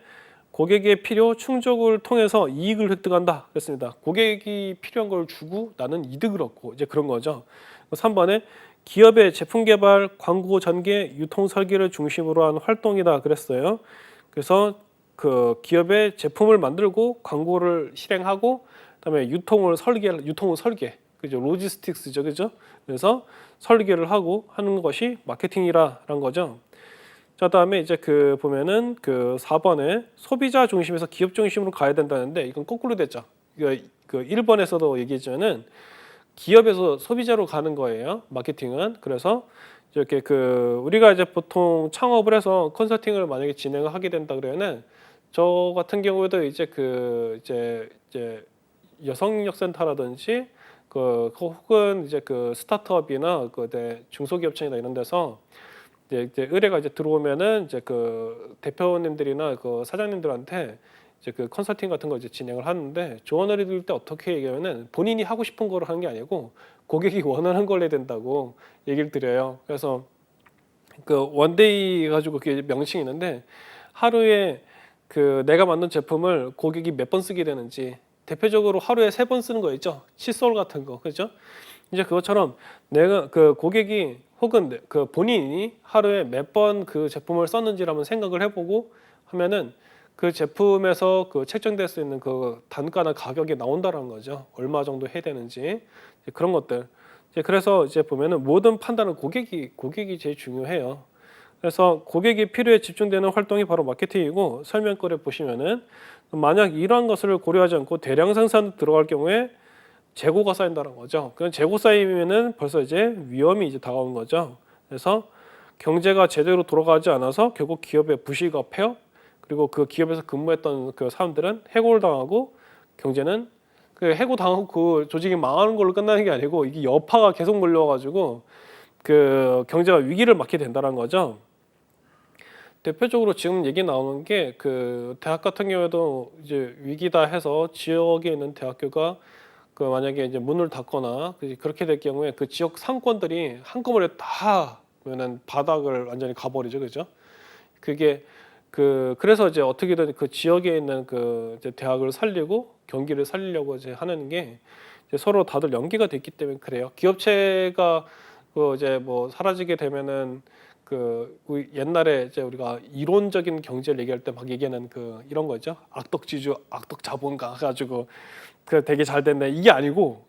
고객의 필요 충족을 통해서 이익을 획득한다. 그랬습니다. 고객이 필요한 걸 주고 나는 이득을 얻고 이제 그런 거죠. 3번에 기업의 제품 개발, 광고 전개, 유통 설계를 중심으로 한 활동이다. 그랬어요. 그래서 기업의 제품을 만들고 광고를 실행하고 그다음에 유통을 설계, 그죠? 로지스틱스죠, 그죠? 그래서 설계를 하고 하는 것이 마케팅이라는 거죠. 자, 다음에 이제 그 보면은 그 4번에 소비자 중심에서 기업 중심으로 가야 된다는데 이건 거꾸로 됐죠. 그 1번에서도 얘기했지만은 기업에서 소비자로 가는 거예요. 마케팅은. 그래서 이렇게 그 우리가 이제 보통 창업을 해서 컨설팅을 만약에 진행을 하게 된다 그러면은 저 같은 경우에도 이제 그 이제 여성인력 센터라든지 그 혹은 이제 그 스타트업이나 그 중소기업청이나 이런 데서 이제 의뢰가 이제 들어오면은 이제 그 대표님들이나 그 사장님들한테 이제 그 컨설팅 같은 거 이제 진행을 하는데 조언을 해드릴 때 어떻게 얘기하면은 본인이 하고 싶은 거를 하는 게 아니고 고객이 원하는 걸 해야 된다고 얘기를 드려요. 그래서 그 원데이 가지고 그게 명칭이 있는데 하루에 그 내가 만든 제품을 고객이 몇 번 쓰게 되는지 대표적으로 하루에 3번 쓰는 거 있죠. 칫솔 같은 거 그렇죠? 이제 그것처럼 내가 그 고객이 혹은 그 본인이 하루에 몇 번 그 제품을 썼는지를 한번 생각을 해보고 하면은 그 제품에서 그 책정될 수 있는 그 단가나 가격이 나온다는 거죠. 얼마 정도 해야 되는지 그런 것들. 이제 그래서 이제 보면은 모든 판단은 고객이 제일 중요해요. 그래서 고객이 필요에 집중되는 활동이 바로 마케팅이고 설명글에 보시면은 만약 이러한 것을 고려하지 않고 대량 생산 들어갈 경우에 재고가 쌓인다는 거죠. 그 재고 쌓이면은 벌써 이제 위험이 이제 다가오는 거죠. 그래서 경제가 제대로 돌아가지 않아서 결국 기업의 부실과 폐업 그리고 그 기업에서 근무했던 그 사람들은 해고를 당하고 경제는 그 해고 당하고 그 조직이 망하는 걸로 끝나는 게 아니고 이게 여파가 계속 몰려가지고 그 경제가 위기를 맞게 된다는 거죠. 대표적으로 지금 얘기 나오는 게 그 대학 같은 경우에도 이제 위기다 해서 지역에 있는 대학교가 그 만약에 이제 문을 닫거나 그렇게 될 경우에 그 지역 상권들이 한꺼번에 다 그러면은 바닥을 완전히 가버리죠, 그죠? 그게 그래서 이제 어떻게든 그 지역에 있는 그 이제 대학을 살리고 경기를 살리려고 이제 하는 게 이제 서로 다들 연계가 됐기 때문에 그래요. 기업체가 그 이제 뭐 사라지게 되면은 그 옛날에 이제 우리가 이론적인 경제를 얘기할 때 막 얘기하는 그 이런 거 있죠. 악덕지주, 악덕자본가 가지고 그 되게 잘 됐네. 이게 아니고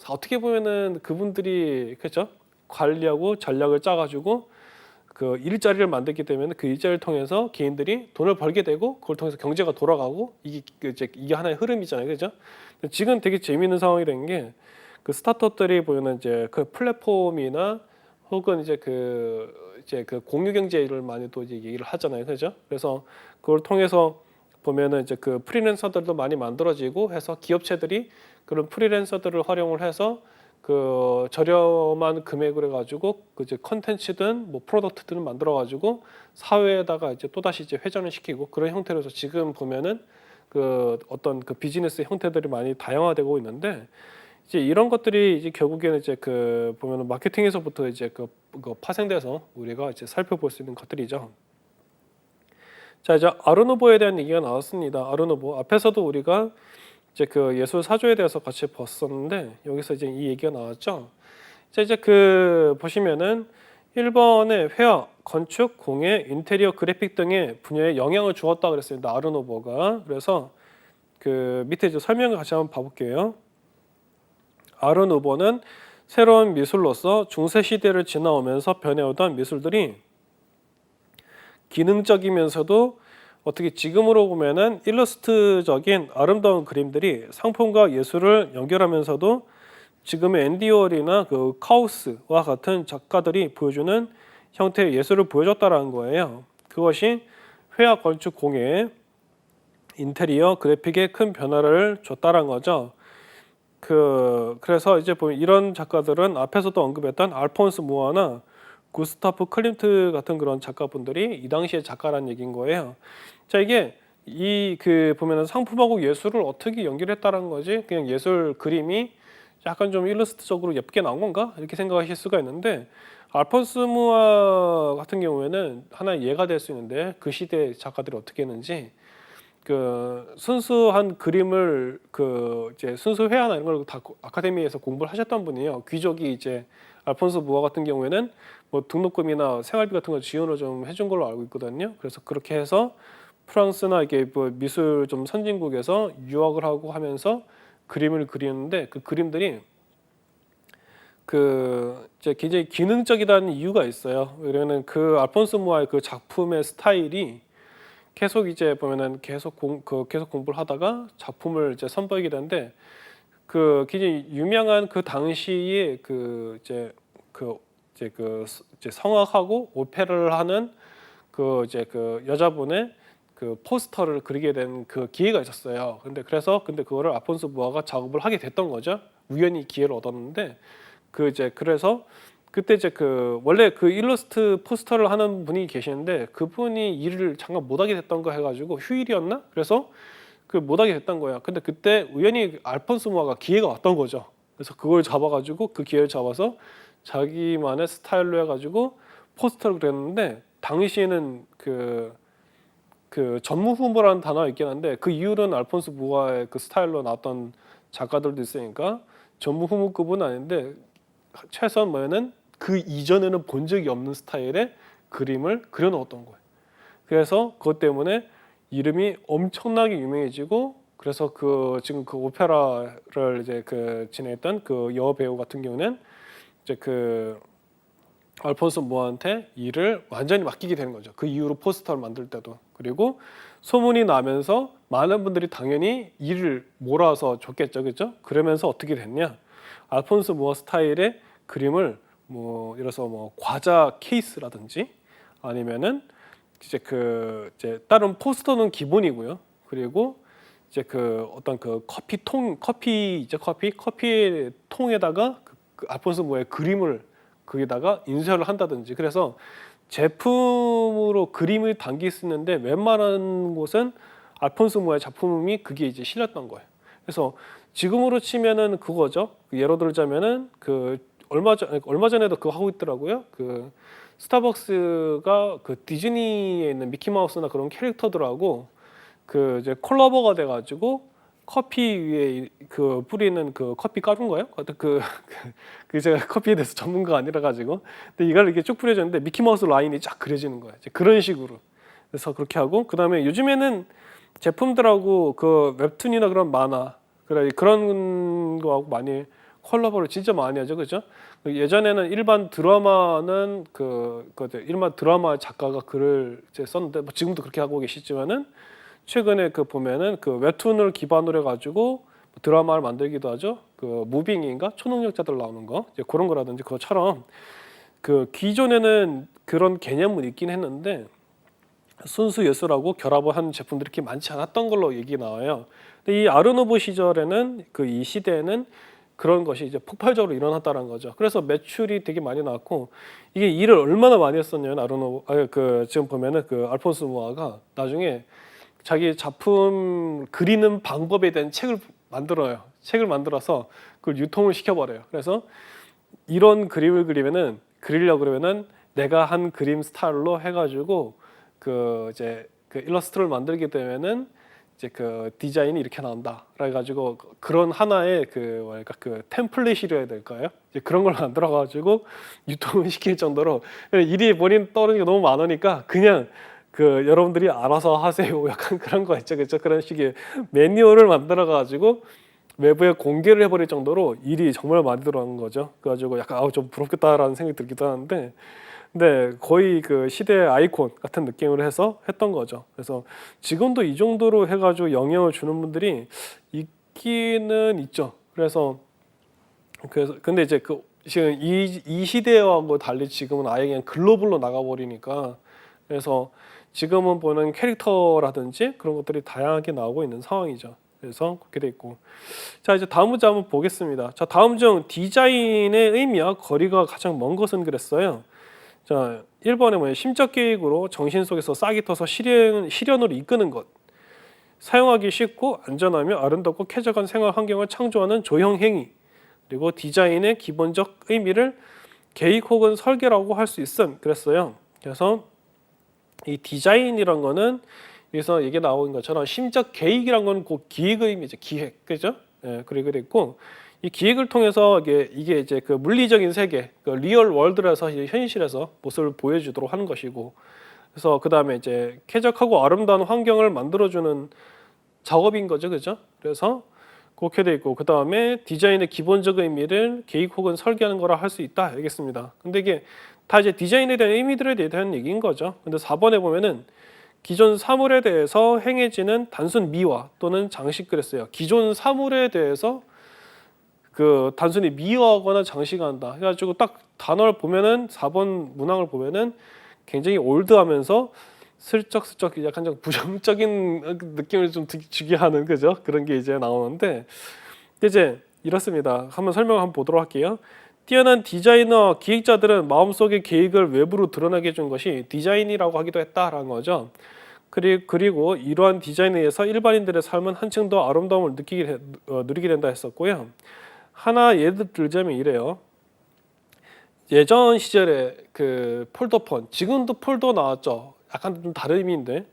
어떻게 보면은 그분들이 그렇죠. 관리하고 전략을 짜가지고 그 일자리를 만들기 때문에 그 일자리를 통해서 개인들이 돈을 벌게 되고 그걸 통해서 경제가 돌아가고 이게 하나의 흐름이잖아요, 그죠? 지금 되게 재미있는 상황이라는 게 그 스타트업들이 보이는 이제 그 플랫폼이나 혹은 이제 그 공유 경제를 많이 또 이제 얘기를 하잖아요, 그죠? 그래서 그걸 통해서 보면은 이제 그 프리랜서들도 많이 만들어지고 해서 기업체들이 그런 프리랜서들을 활용을 해서 그 저렴한 금액을 해가지고 그 이제 컨텐츠든 뭐 프로덕트들을 만들어가지고 사회에다가 이제 또 다시 이제 회전을 시키고 그런 형태로 해서 지금 보면은 그 어떤 그 비즈니스 형태들이 많이 다양화되고 있는데 이제 이런 것들이 이제 결국에는 이제 그 보면은 마케팅에서부터 이제 그 파생돼서 우리가 이제 살펴볼 수 있는 것들이죠. 자, 이제 아르누보에 대한 얘기가 나왔습니다. 아르누보 앞에서도 우리가 이제 그 예술 사조에 대해서 같이 봤었는데 여기서 이제 이 얘기가 나왔죠. 자, 이제 그 보시면은 1번에 회화, 건축, 공예, 인테리어, 그래픽 등의 분야에 영향을 주었다 그랬습니다. 아르누보가. 그래서 그 밑에 이제 설명을 같이 한번 봐볼게요. 아르누보는 새로운 미술로서 중세 시대를 지나오면서 변해오던 미술들이 기능적이면서도 어떻게 지금으로 보면은 일러스트적인 아름다운 그림들이 상품과 예술을 연결하면서도 지금의 앤디 워홀이나 그 카우스와 같은 작가들이 보여주는 형태의 예술을 보여줬다라는 거예요. 그것이 회화, 건축, 공예, 인테리어, 그래픽에 큰 변화를 줬다라는 거죠. 그래서 이제 보면 이런 작가들은 앞에서도 언급했던 알폰스 무아나 구스타프 클림트 같은 그런 작가분들이 이 당시의 작가라는 얘기인 거예요. 자, 이게 그 보면은 상품하고 예술을 어떻게 연결했다는 거지? 그냥 예술 그림이 약간 좀 일러스트적으로 예쁘게 나온 건가? 이렇게 생각하실 수가 있는데 알폰스 무아 같은 경우에는 하나의 예가 될 수 있는데 그 시대 작가들이 어떻게 했는지 그 순수한 그림을 그 이제 순수 회화나 이런 걸 다 아카데미에서 공부를 하셨던 분이에요. 귀족이 이제 알폰소 무아 같은 경우에는 뭐 등록금이나 생활비 같은 걸 지원을 좀 해준 걸로 알고 있거든요. 그래서 그렇게 해서 프랑스나 이게 뭐 미술 좀 선진국에서 유학을 하고 하면서 그림을 그리는데 그 그림들이 이제 굉장히 기능적이라는 이유가 있어요. 왜냐면은 그 알폰소 무아의 그 작품의 스타일이 계속 이제 보면은 계속 공부를 하다가 작품을 이제 선보이게 되는데 굉장히 유명한 그 당시에 이제 성악하고 오페라를 하는 이제 여자분의 포스터를 그리게 된 기회가 있었어요. 근데 그거를 알폰소 무아가 작업을 하게 됐던 거죠. 우연히 기회를 얻었는데 그래서 그때 이제 원래 일러스트 포스터를 하는 분이 계시는데 그분이 일을 잠깐 못하게 됐던 거 해가지고 휴일이었나? 그래서 못하게 됐던 거야. 근데 그때 우연히 알폰소 무아가 기회가 왔던 거죠. 그래서 그걸 잡아가지고 그 기회를 잡아서 자기만의 스타일로 해가지고 포스터를 그렸는데 당시에는 전무후무라는 단어가 있긴 한데 그 이후로는 알폰소 무아의 그 스타일로 나왔던 작가들도 있으니까 전무후무급은 아닌데 최소한 뭐냐면 그 이전에는 본 적이 없는 스타일의 그림을 그려놓았던 거예요. 그래서 그것 때문에 이름이 엄청나게 유명해지고 그래서 지금 오페라를 이제 진행했던 여배우 같은 경우는 이제 알폰소 무아한테 일을 완전히 맡기게 되는 거죠. 그 이후로 포스터를 만들 때도. 그리고 소문이 나면서 많은 분들이 당연히 일을 몰아서 줬겠죠, 그렇죠? 그러면서 어떻게 됐냐? 알폰소 무아 스타일의 그림을 이래서 과자 케이스라든지 아니면은 이제 다른 포스터는 기본이고요. 그리고 이제 어떤 커피 통에다가 알폰소 무아의 그림을 거기다가 인쇄를 한다든지 그래서 제품으로 그림을 담길 수 있는데 웬만한 곳은 알폰소 무아의 작품이 그게 이제 실렸던 거예요. 그래서 지금으로 치면은 그거죠. 예로 들자면은 얼마 전에도 그거 하고 있더라고요. 스타벅스가 디즈니에 있는 미키마우스나 그런 캐릭터들하고 이제 콜라보가 돼가지고 커피 위에 뿌리는 커피 가루인가요? 제가 커피에 대해서 전문가가 아니라 가지고 근데 이걸 이렇게 쭉 뿌려줬는데 미키마우스 라인이 쫙 그려지는 거예요. 그런 식으로. 그래서 그렇게 하고 그다음에 요즘에는 제품들하고 웹툰이나 그런 만화 그런 거하고 많이 콜라보를 진짜 많이 하죠, 그죠? 예전에는 일반 드라마는 일반 드라마 작가가 글을 이제 썼는데 지금도 그렇게 하고 계시지만은 최근에 보면은 웹툰을 기반으로 해가지고 드라마를 만들기도 하죠. 무빙인가 초능력자들 나오는 거 이제 그런 거라든지 그것처럼 기존에는 그런 개념은 있긴 했는데 순수 예술하고 결합을 한 제품들이 그렇게 많지 않았던 걸로 얘기 나와요. 근데 이 아르누보 시절에는 이 시대에는 그런 것이 이제 폭발적으로 일어났다는 거죠. 그래서 매출이 되게 많이 나왔고 이게 일을 얼마나 많이 했었냐면 지금 보면은 알폰소 무아가 나중에 자기 작품 그리는 방법에 대한 책을 만들어요. 책을 만들어서 그걸 유통을 시켜버려요. 그래서 이런 그림을 그리려고 그러면은 내가 한 그림 스타일로 해가지고 이제 일러스트를 만들게 되면은 이제 디자인이 이렇게 나온다. 그래가지고 그런 하나의 템플릿이라 해야 될까요? 이제 그런 걸 만들어가지고 유통을 시킬 정도로 일이 본인 떠오르는 게 너무 많으니까 그냥 여러분들이 알아서 하세요. 약간 그런 거 있죠, 그렇죠? 그런 식의 매뉴얼을 만들어가지고 외부에 공개를 해버릴 정도로 일이 정말 많이 들어간 거죠. 그래가지고 약간 좀 부럽겠다라는 생각이 들기도 하는데, 근데 거의 시대의 아이콘 같은 느낌으로 해서 했던 거죠. 그래서 지금도 이 정도로 해가지고 영향을 주는 분들이 있기는 있죠. 그래서 근데 이제 지금 이 시대하고 달리 지금은 아예 그냥 글로벌로 나가버리니까 그래서 지금은 보는 캐릭터라든지 그런 것들이 다양하게 나오고 있는 상황이죠. 그래서 그렇게 돼 있고, 자 이제 다음 문제 한번 보겠습니다. 자 다음 중 디자인의 의미와 거리가 가장 먼 것은 그랬어요. 자 1번에 뭐냐, 심적 계획으로 정신 속에서 싹이 터서 실현으로 이끄는 것, 사용하기 쉽고 안전하며 아름답고 쾌적한 생활 환경을 창조하는 조형 행위, 그리고 디자인의 기본적 의미를 계획 혹은 설계라고 할 수 있음 그랬어요. 그래서 이 디자인이란 거는 여기서 얘기 나온 것처럼 심적 계획이란 건 그 기획의 의미죠. 기획, 그죠? 예, 그리고 그랬고 이 기획을 통해서 이게 이제 물리적인 세계, 리얼 월드에서 현실에서 모습을 보여주도록 하는 것이고, 그래서 그 다음에 이제 쾌적하고 아름다운 환경을 만들어주는 작업인 거죠, 그죠? 그래서 그렇게 돼 있고, 그 다음에 디자인의 기본적 의미를 계획 혹은 설계하는 거라 할 수 있다 알겠습니다. 근데 이게 다 이제 디자인에 대한 의미들에 대한 얘기인 거죠. 근데 4번에 보면은 기존 사물에 대해서 행해지는 단순 미화 또는 장식 그랬어요. 기존 사물에 대해서 그 단순히 미화하거나 장식한다 해가지고 딱 단어를 보면은 4번 문항을 보면은 굉장히 올드하면서 슬쩍슬쩍 약간 좀 부정적인 느낌을 좀 주게 하는, 그죠? 그런 게 이제 나오는데, 이제 이렇습니다. 한번 설명 한번 보도록 할게요. 뛰어난 디자이너 기획자들은 마음속의 계획을 외부로 드러나게 해준 것이 디자인이라고 하기도 했다라는 거죠. 그리고 이러한 디자인에 의해서 일반인들의 삶은 한층 더 아름다움을 누리게 된다 했었고요. 하나 예를 들자면 이래요. 예전 시절에 그 폴더폰, 지금도 폴더 나왔죠. 약간 좀 다른 의미인데,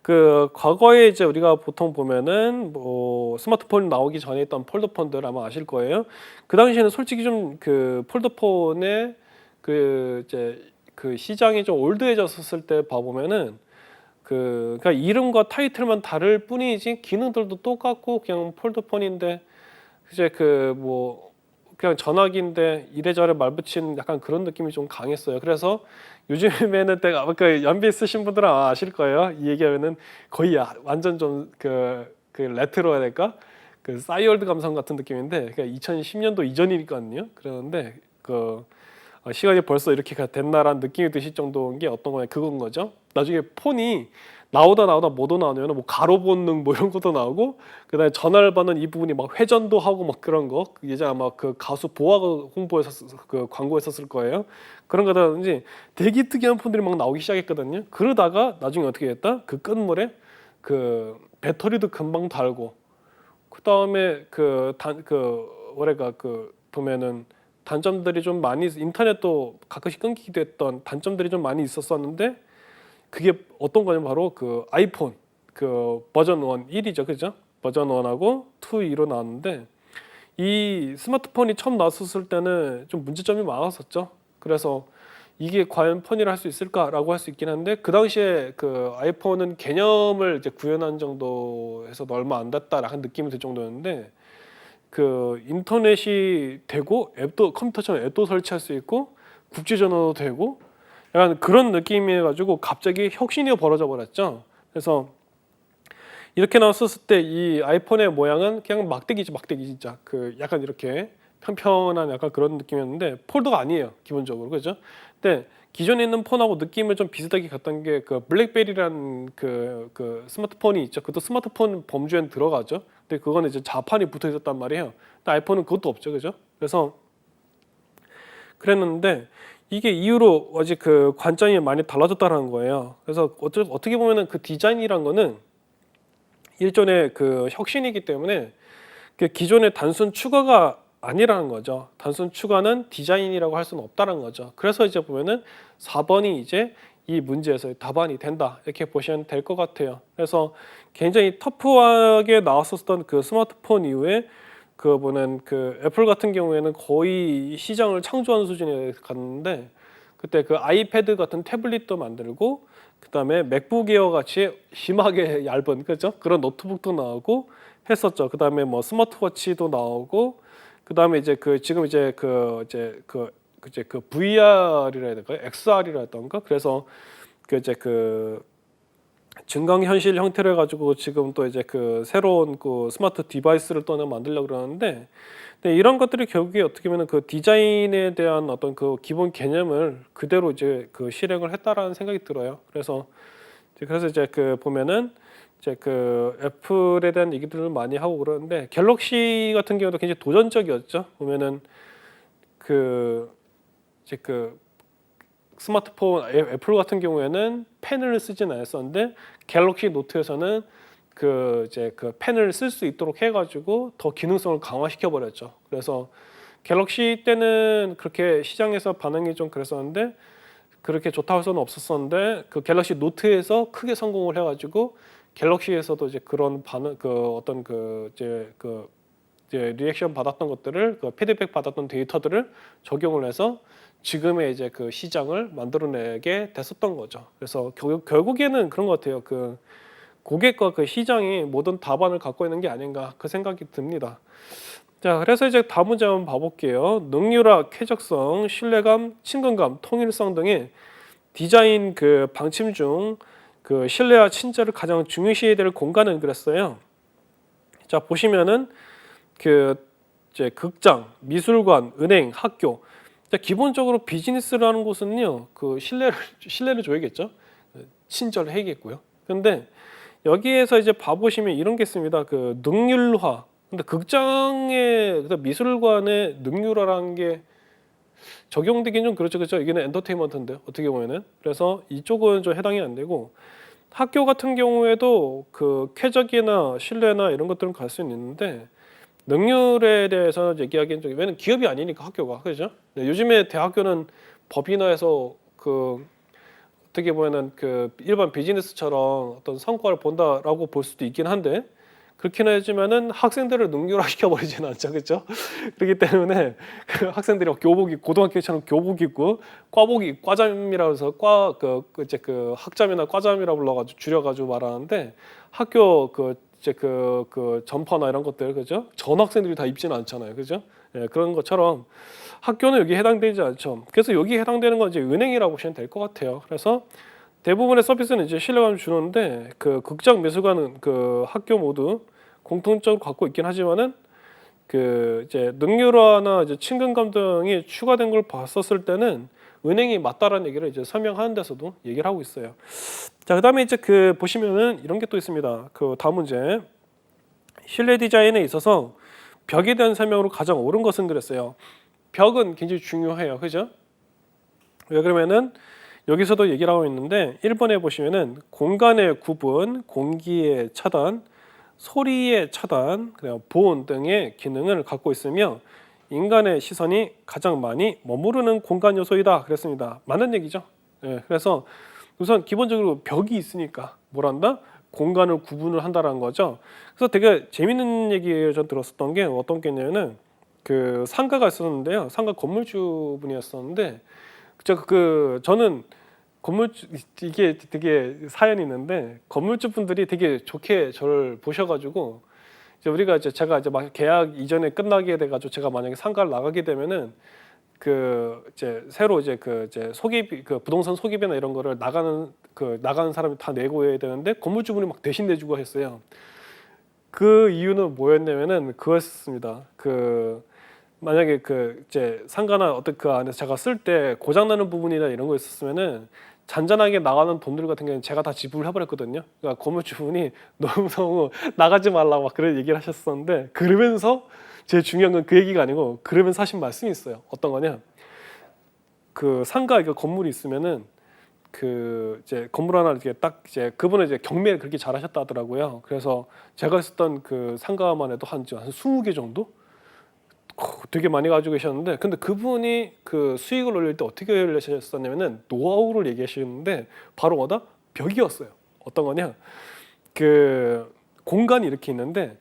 그 과거에 이제 우리가 보통 보면은 뭐 스마트폰 나오기 전에 있던 폴더폰들 아마 아실 거예요. 그 당시에는 솔직히 좀 그 폴더폰의 그 이제 그 시장이 좀 올드해졌을 때 봐보면은 그러니까 이름과 타이틀만 다를 뿐이지 기능들도 똑같고 그냥 폴더폰인데, 이제 그 뭐 그냥 전화기인데 이래저래 말 붙이는 약간 그런 느낌이 좀 강했어요. 그래서 요즘에는 때가 그 연비 쓰신 분들은 아마 아실 거예요. 이 얘기하면은 거의 완전 좀 그 레트로야 될까? 그 싸이월드 감성 같은 느낌인데, 그러니까 2010년도 이전이니까요. 그러는데 그 시간이 벌써 이렇게 됐나라는 느낌이 드실 정도인 게 어떤 거냐, 그건 거죠. 나중에 폰이 나오다 뭐도 나오냐면 뭐 가로 본능 뭐 이런 것도 나오고, 그다음에 전화를 받는 이 부분이 막 회전도 하고 막 그런 거, 예전에 아마 그 가수 보아가 홍보에서 그 광고했었을 거예요. 그런 거라든지 되게 특이한 폰들이 막 나오기 시작했거든요. 그러다가 나중에 어떻게 됐다? 그 끝물에 그 배터리도 금방 닳고, 그다음에 뭐랄까 그 보면은 단점들이 좀 많이, 인터넷도 가끔씩 끊기기도 했던 단점들이 좀 많이 있었었는데, 그게 어떤 거냐면 바로 그 아이폰 그 버전 1, 1이죠, 그죠? 버전 1하고 2, 2로 나왔는데, 이 스마트폰이 처음 나왔을 때는 좀 문제점이 많았었죠. 그래서 이게 과연 폰이라 할 수 있을까라고 할 수 있긴 한데, 그 당시에 그 아이폰은 개념을 이제 구현한 정도에서도 얼마 안 됐다라는 느낌이 들 정도였는데, 그 인터넷이 되고 앱도 컴퓨터처럼 앱도 설치할 수 있고 국제 전화도 되고 약간 그런 느낌이 가지고 갑자기 혁신이 벌어져 버렸죠. 그래서 이렇게 나왔었을 때 이 아이폰의 모양은 그냥 막대기지, 막대기 진짜. 그 약간 이렇게 편편한 약간 그런 느낌이었는데 폴더가 아니에요, 기본적으로. 그죠? 근데 기존에 있는 폰하고 느낌을 좀 비슷하게 갔던 게 그 블랙베리라는 그 스마트폰이 있죠. 그것도 스마트폰 범주엔 들어가죠. 근데 그거는 이제 자판이 붙어 있었단 말이에요. 근데 아이폰은 그것도 없죠. 그죠? 그래서 그랬는데 이게 이후로 아직 그 관점이 많이 달라졌다는 거예요. 그래서 어떻게 보면은 그 디자인이란 거는 일종의 그 혁신이기 때문에 그 기존의 단순 추가가 아니라는 거죠. 단순 추가는 디자인이라고 할 수는 없다는 거죠. 그래서 이제 보면은 4번이 이제 이 문제에서의 답안이 된다, 이렇게 보시면 될 것 같아요. 그래서 굉장히 터프하게 나왔었던 그 스마트폰 이후에 그 보는 그 애플 같은 경우에는 거의 시장을 창조하는 수준에 갔는데, 그때 그 아이패드 같은 태블릿도 만들고, 그다음에 맥북 에어 같이 심하게 얇은, 그죠? 그런 노트북도 나오고 했었죠. 그다음에 뭐 스마트워치도 나오고, 그다음에 이제 그 지금 이제 그 VR이라 해야 될까요? XR이라 했던가? 그래서 그 이제 그 증강현실 형태로 해가지고 지금 또 이제 그 새로운 그 스마트 디바이스를 또 만들려고 그러는데, 근데 이런 것들이 결국에 어떻게 보면 그 디자인에 대한 어떤 그 기본 개념을 그대로 이제 그 실행을 했다라는 생각이 들어요. 그래서 이제 그 보면은 이제 그 애플에 대한 얘기들을 많이 하고 그러는데, 갤럭시 같은 경우도 굉장히 도전적이었죠. 보면은 그 이제 그 스마트폰 애플 같은 경우에는 펜을 쓰진 않았었는데, 갤럭시 노트에서는 그 이제 그 펜을 쓸 수 있도록 해가지고 더 기능성을 강화시켜 버렸죠. 그래서 갤럭시 때는 그렇게 시장에서 반응이 좀 그랬었는데, 그렇게 좋다고 할 수는 없었었는데, 그 갤럭시 노트에서 크게 성공을 해가지고 갤럭시에서도 이제 그런 반응, 그 어떤 이제 리액션 받았던 것들을, 그 피드백 받았던 데이터들을 적용을 해서 지금의 이제 그 시장을 만들어내게 됐었던 거죠. 그래서 결국에는 그런 것 같아요. 고객과 그 시장이 모든 답안을 갖고 있는 게 아닌가 그 생각이 듭니다. 자, 그래서 이제 다음 문제 한번 봐볼게요. 능률화, 쾌적성, 신뢰감, 친근감, 통일성 등의 디자인 그 방침 중 그 신뢰와 친절을 가장 중요시해야 될 공간을 그렸어요. 자, 보시면은 그 이제 극장, 미술관, 은행, 학교. 자, 기본적으로 비즈니스를 하는 곳은요, 그 신뢰를 줘야겠죠. 친절을 해야겠고요. 근데 여기에서 이제 봐보시면 이런 게 있습니다. 그 능률화. 근데 극장의 미술관의 능률화라는 게 적용되긴 좀 그렇죠, 그렇죠. 이게는 엔터테인먼트인데 어떻게 보면은 그래서 이쪽은 좀 해당이 안 되고 학교 같은 경우에도 그 쾌적이나 신뢰나 이런 것들은 갈 수는 있는데 능률에 대해서 얘기하기는 좀 왜냐면 기업이 아니니까 학교가 그죠? 네, 요즘에 대학교는 법이나 해서 그 어떻게 보면은 그 일반 비즈니스처럼 어떤 성과를 본다라고 볼 수도 있긴 한데 그렇긴 하지만은 학생들을 능률화 시켜버리지는 않죠, 그렇죠? 그렇기 때문에 그 학생들이 교복이 고등학교처럼 교복 입고 과복이 과잠이라고 해서 이제 그 학잠이나 과잠이라 불러가지고 줄여가지고 말하는데 학교 그 이제 그 점퍼나 이런 것들 그죠? 전 학생들이 다 입지는 않잖아요, 그죠? 예, 그런 것처럼 학교는 여기 해당되지 않죠. 그래서 여기 해당되는 건 이제 은행이라고 보시면 될 것 같아요. 그래서 대부분의 서비스는 이제 신뢰감을 주는데 그 극장, 미술관은 그 학교 모두 공통적으로 갖고 있긴 하지만은 그 이제 능률화나 이제 친근감 등이 추가된 걸 봤었을 때는 은행이 맞다라는 얘기를 이제 설명하는 데서도 얘기를 하고 있어요. 자, 그다음에 이제 그 보시면은 이런 게 또 있습니다. 그 다음 문제. 실내 디자인에 있어서 벽에 대한 설명으로 가장 옳은 것은 그랬어요. 벽은 굉장히 중요해요. 그죠? 왜 그러면은 여기서도 얘기를 하고 있는데 1번에 보시면은 공간의 구분, 공기의 차단, 소리의 차단, 그리고 보온 등의 기능을 갖고 있으며 인간의 시선이 가장 많이 머무르는 공간 요소이다 그랬습니다. 맞는 얘기죠. 예, 그래서 우선 기본적으로 벽이 있으니까 뭘 한다? 공간을 구분을 한다라는 거죠. 그래서 되게 재밌는 얘기를 전 들었었던 게 어떤 게 있냐면은 그 상가가 있었는데요. 상가 건물주 분이었었는데 저는 건물주 이게 되게 사연이 있는데 건물주 분들이 되게 좋게 저를 보셔가지고 이제 우리가 이제 제가 이제 막 계약 이전에 끝나게 돼가지고 제가 만약에 상가를 나가게 되면은 그 이제 새로 이제 그 이제 소개비 그 부동산 소개비나 이런 거를 나가는 사람이 다 내고 해야 되는데 건물주분이 막 대신 내주고 했어요. 그 이유는 뭐였냐면은 그거였습니다. 그 만약에 그 이제 상가나 어떤 그 안에서 제가 쓸 때 고장 나는 부분이나 이런 거 있었으면은 잔잔하게 나가는 돈들 같은 경우는 제가 다 지불을 해버렸거든요. 그러니까 건물주분이 너무 나가지 말라고 막 그런 얘기를 하셨었는데 그러면서 제일 중요한 건 그 얘기가 아니고 그러면서 하신 말씀이 있어요. 어떤 거냐? 그 상가 그 건물이 있으면은 그 이제 건물 하나 이렇게 딱 이제 그분은 이제 경매를 그렇게 잘하셨다 하더라고요. 그래서 제가 있었던 그 상가만 해도 한 20개 정도 되게 많이 가지고 계셨는데 근데 그분이 그 수익을 올릴 때 어떻게 하셨었냐면은 노하우를 얘기하시는데 바로 뭐다? 벽이었어요. 어떤 거냐? 그 공간이 이렇게 있는데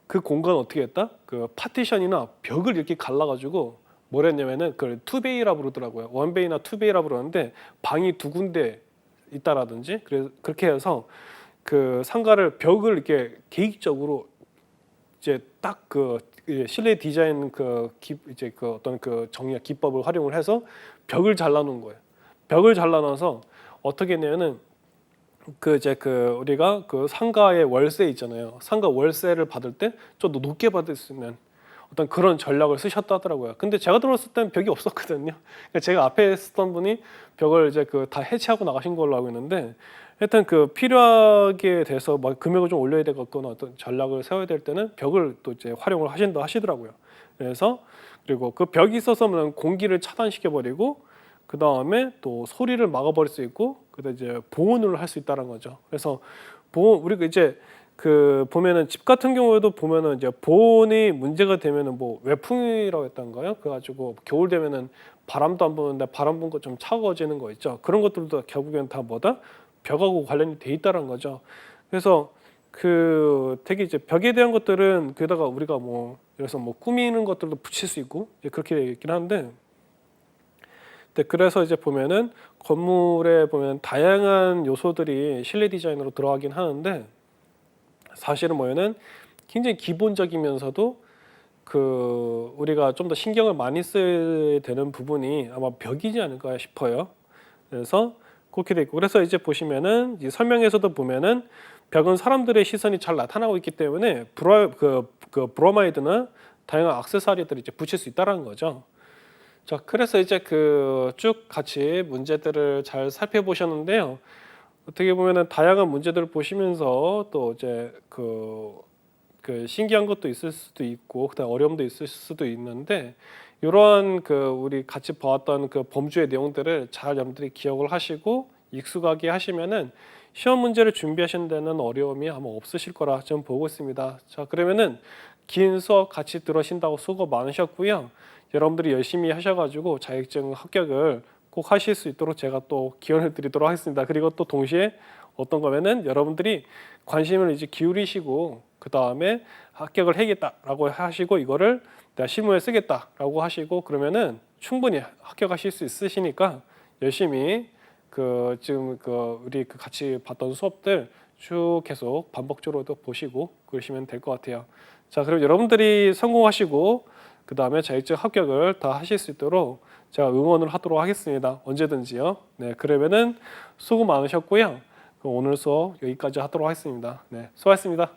그 공간 어떻게 했다? 그 파티션이나 벽을 이렇게 갈라가지고 뭘 했냐면은 그걸 투베이라 부르더라고요. 원베이나 투베이라 부르는데 방이 두 군데 있다라든지 그렇게 해서 그 상가를 벽을 이렇게 계획적으로 이제 딱 그 실내 디자인 이제 그 어떤 그 정리나 기법을 활용을 해서 벽을 잘라놓은 거예요. 벽을 잘라놔서 어떻게 했냐면은 그 이제 그 우리가 그 상가의 월세 있잖아요. 상가 월세를 받을 때 좀 더 높게 받을 수 있는 어떤 그런 전략을 쓰셨다 하더라고요. 근데 제가 들었을 때는 벽이 없었거든요. 그러니까 제가 앞에 쓰던 분이 벽을 이제 그 다 해체하고 나가신 걸로 알고 있는데 하여튼 그 필요하게 돼서 막 금액을 좀 올려야 되겠거나 어떤 전략을 세워야 될 때는 벽을 또 이제 활용을 하신다 하시더라고요. 그래서 그리고 그 벽이 있어서는 공기를 차단시켜 버리고 그 다음에 또 소리를 막아버릴 수 있고 그다음 이제 보온을 할 수 있다는 거죠. 그래서 보온 우리가 이제 그 보면은 집 같은 경우에도 보면은 이제 보온이 문제가 되면은 뭐 외풍이라고 했던가요? 그래가지고 겨울 되면은 바람도 안 부는데 바람 분 거 좀 차가워지는 거 있죠. 그런 것들도 결국엔 다 뭐다? 벽하고 관련이 돼 있다는 거죠. 그래서 그 되게 이제 벽에 대한 것들은 게다가 우리가 뭐 그래서 뭐 꾸미는 것들도 붙일 수 있고 이제 그렇게 되어 있긴 한데 네, 그래서 이제 보면은 건물에 보면 다양한 요소들이 실내 디자인으로 들어가긴 하는데 사실은 뭐냐면 굉장히 기본적이면서도 우리가 좀 더 신경을 많이 써야 되는 부분이 아마 벽이지 않을까 싶어요. 그래서 그렇게 돼 있고, 그래서 이제 보시면은 이 설명에서도 보면은 벽은 사람들의 시선이 잘 나타나고 있기 때문에 브로마이드나 다양한 액세서리들을 이제 붙일 수 있다라는 거죠. 자, 그래서 이제 쭉 같이 문제들을 잘 살펴보셨는데요. 어떻게 보면은 다양한 문제들을 보시면서 또 이제 신기한 것도 있을 수도 있고, 그다음 어려움도 있을 수도 있는데, 이러한 우리 같이 봐왔던 범주의 내용들을 잘 여러분들이 기억을 하시고 익숙하게 하시면은 시험 문제를 준비하시는 데는 어려움이 아마 없으실 거라 좀 보고 있습니다. 자, 그러면은 긴 수업 같이 들으신다고 수고 많으셨고요. 여러분들이 열심히 하셔가지고 자격증 합격을 꼭 하실 수 있도록 제가 또 기원을 드리도록 하겠습니다. 그리고 또 동시에 어떤 거면은 여러분들이 관심을 이제 기울이시고 그 다음에 합격을 해야겠다라고 하시고 이거를 내가 실무에 쓰겠다라고 하시고 그러면은 충분히 합격하실 수 있으시니까 열심히 지금 우리 같이 봤던 수업들 쭉 계속 반복적으로도 보시고 그러시면 될 것 같아요. 자, 그럼 여러분들이 성공하시고 그 다음에 자격증 합격을 다 하실 수 있도록 제가 응원을 하도록 하겠습니다. 언제든지요. 네, 그러면은 수고 많으셨고요. 그럼 오늘 수업 여기까지 하도록 하겠습니다. 네, 수고하셨습니다.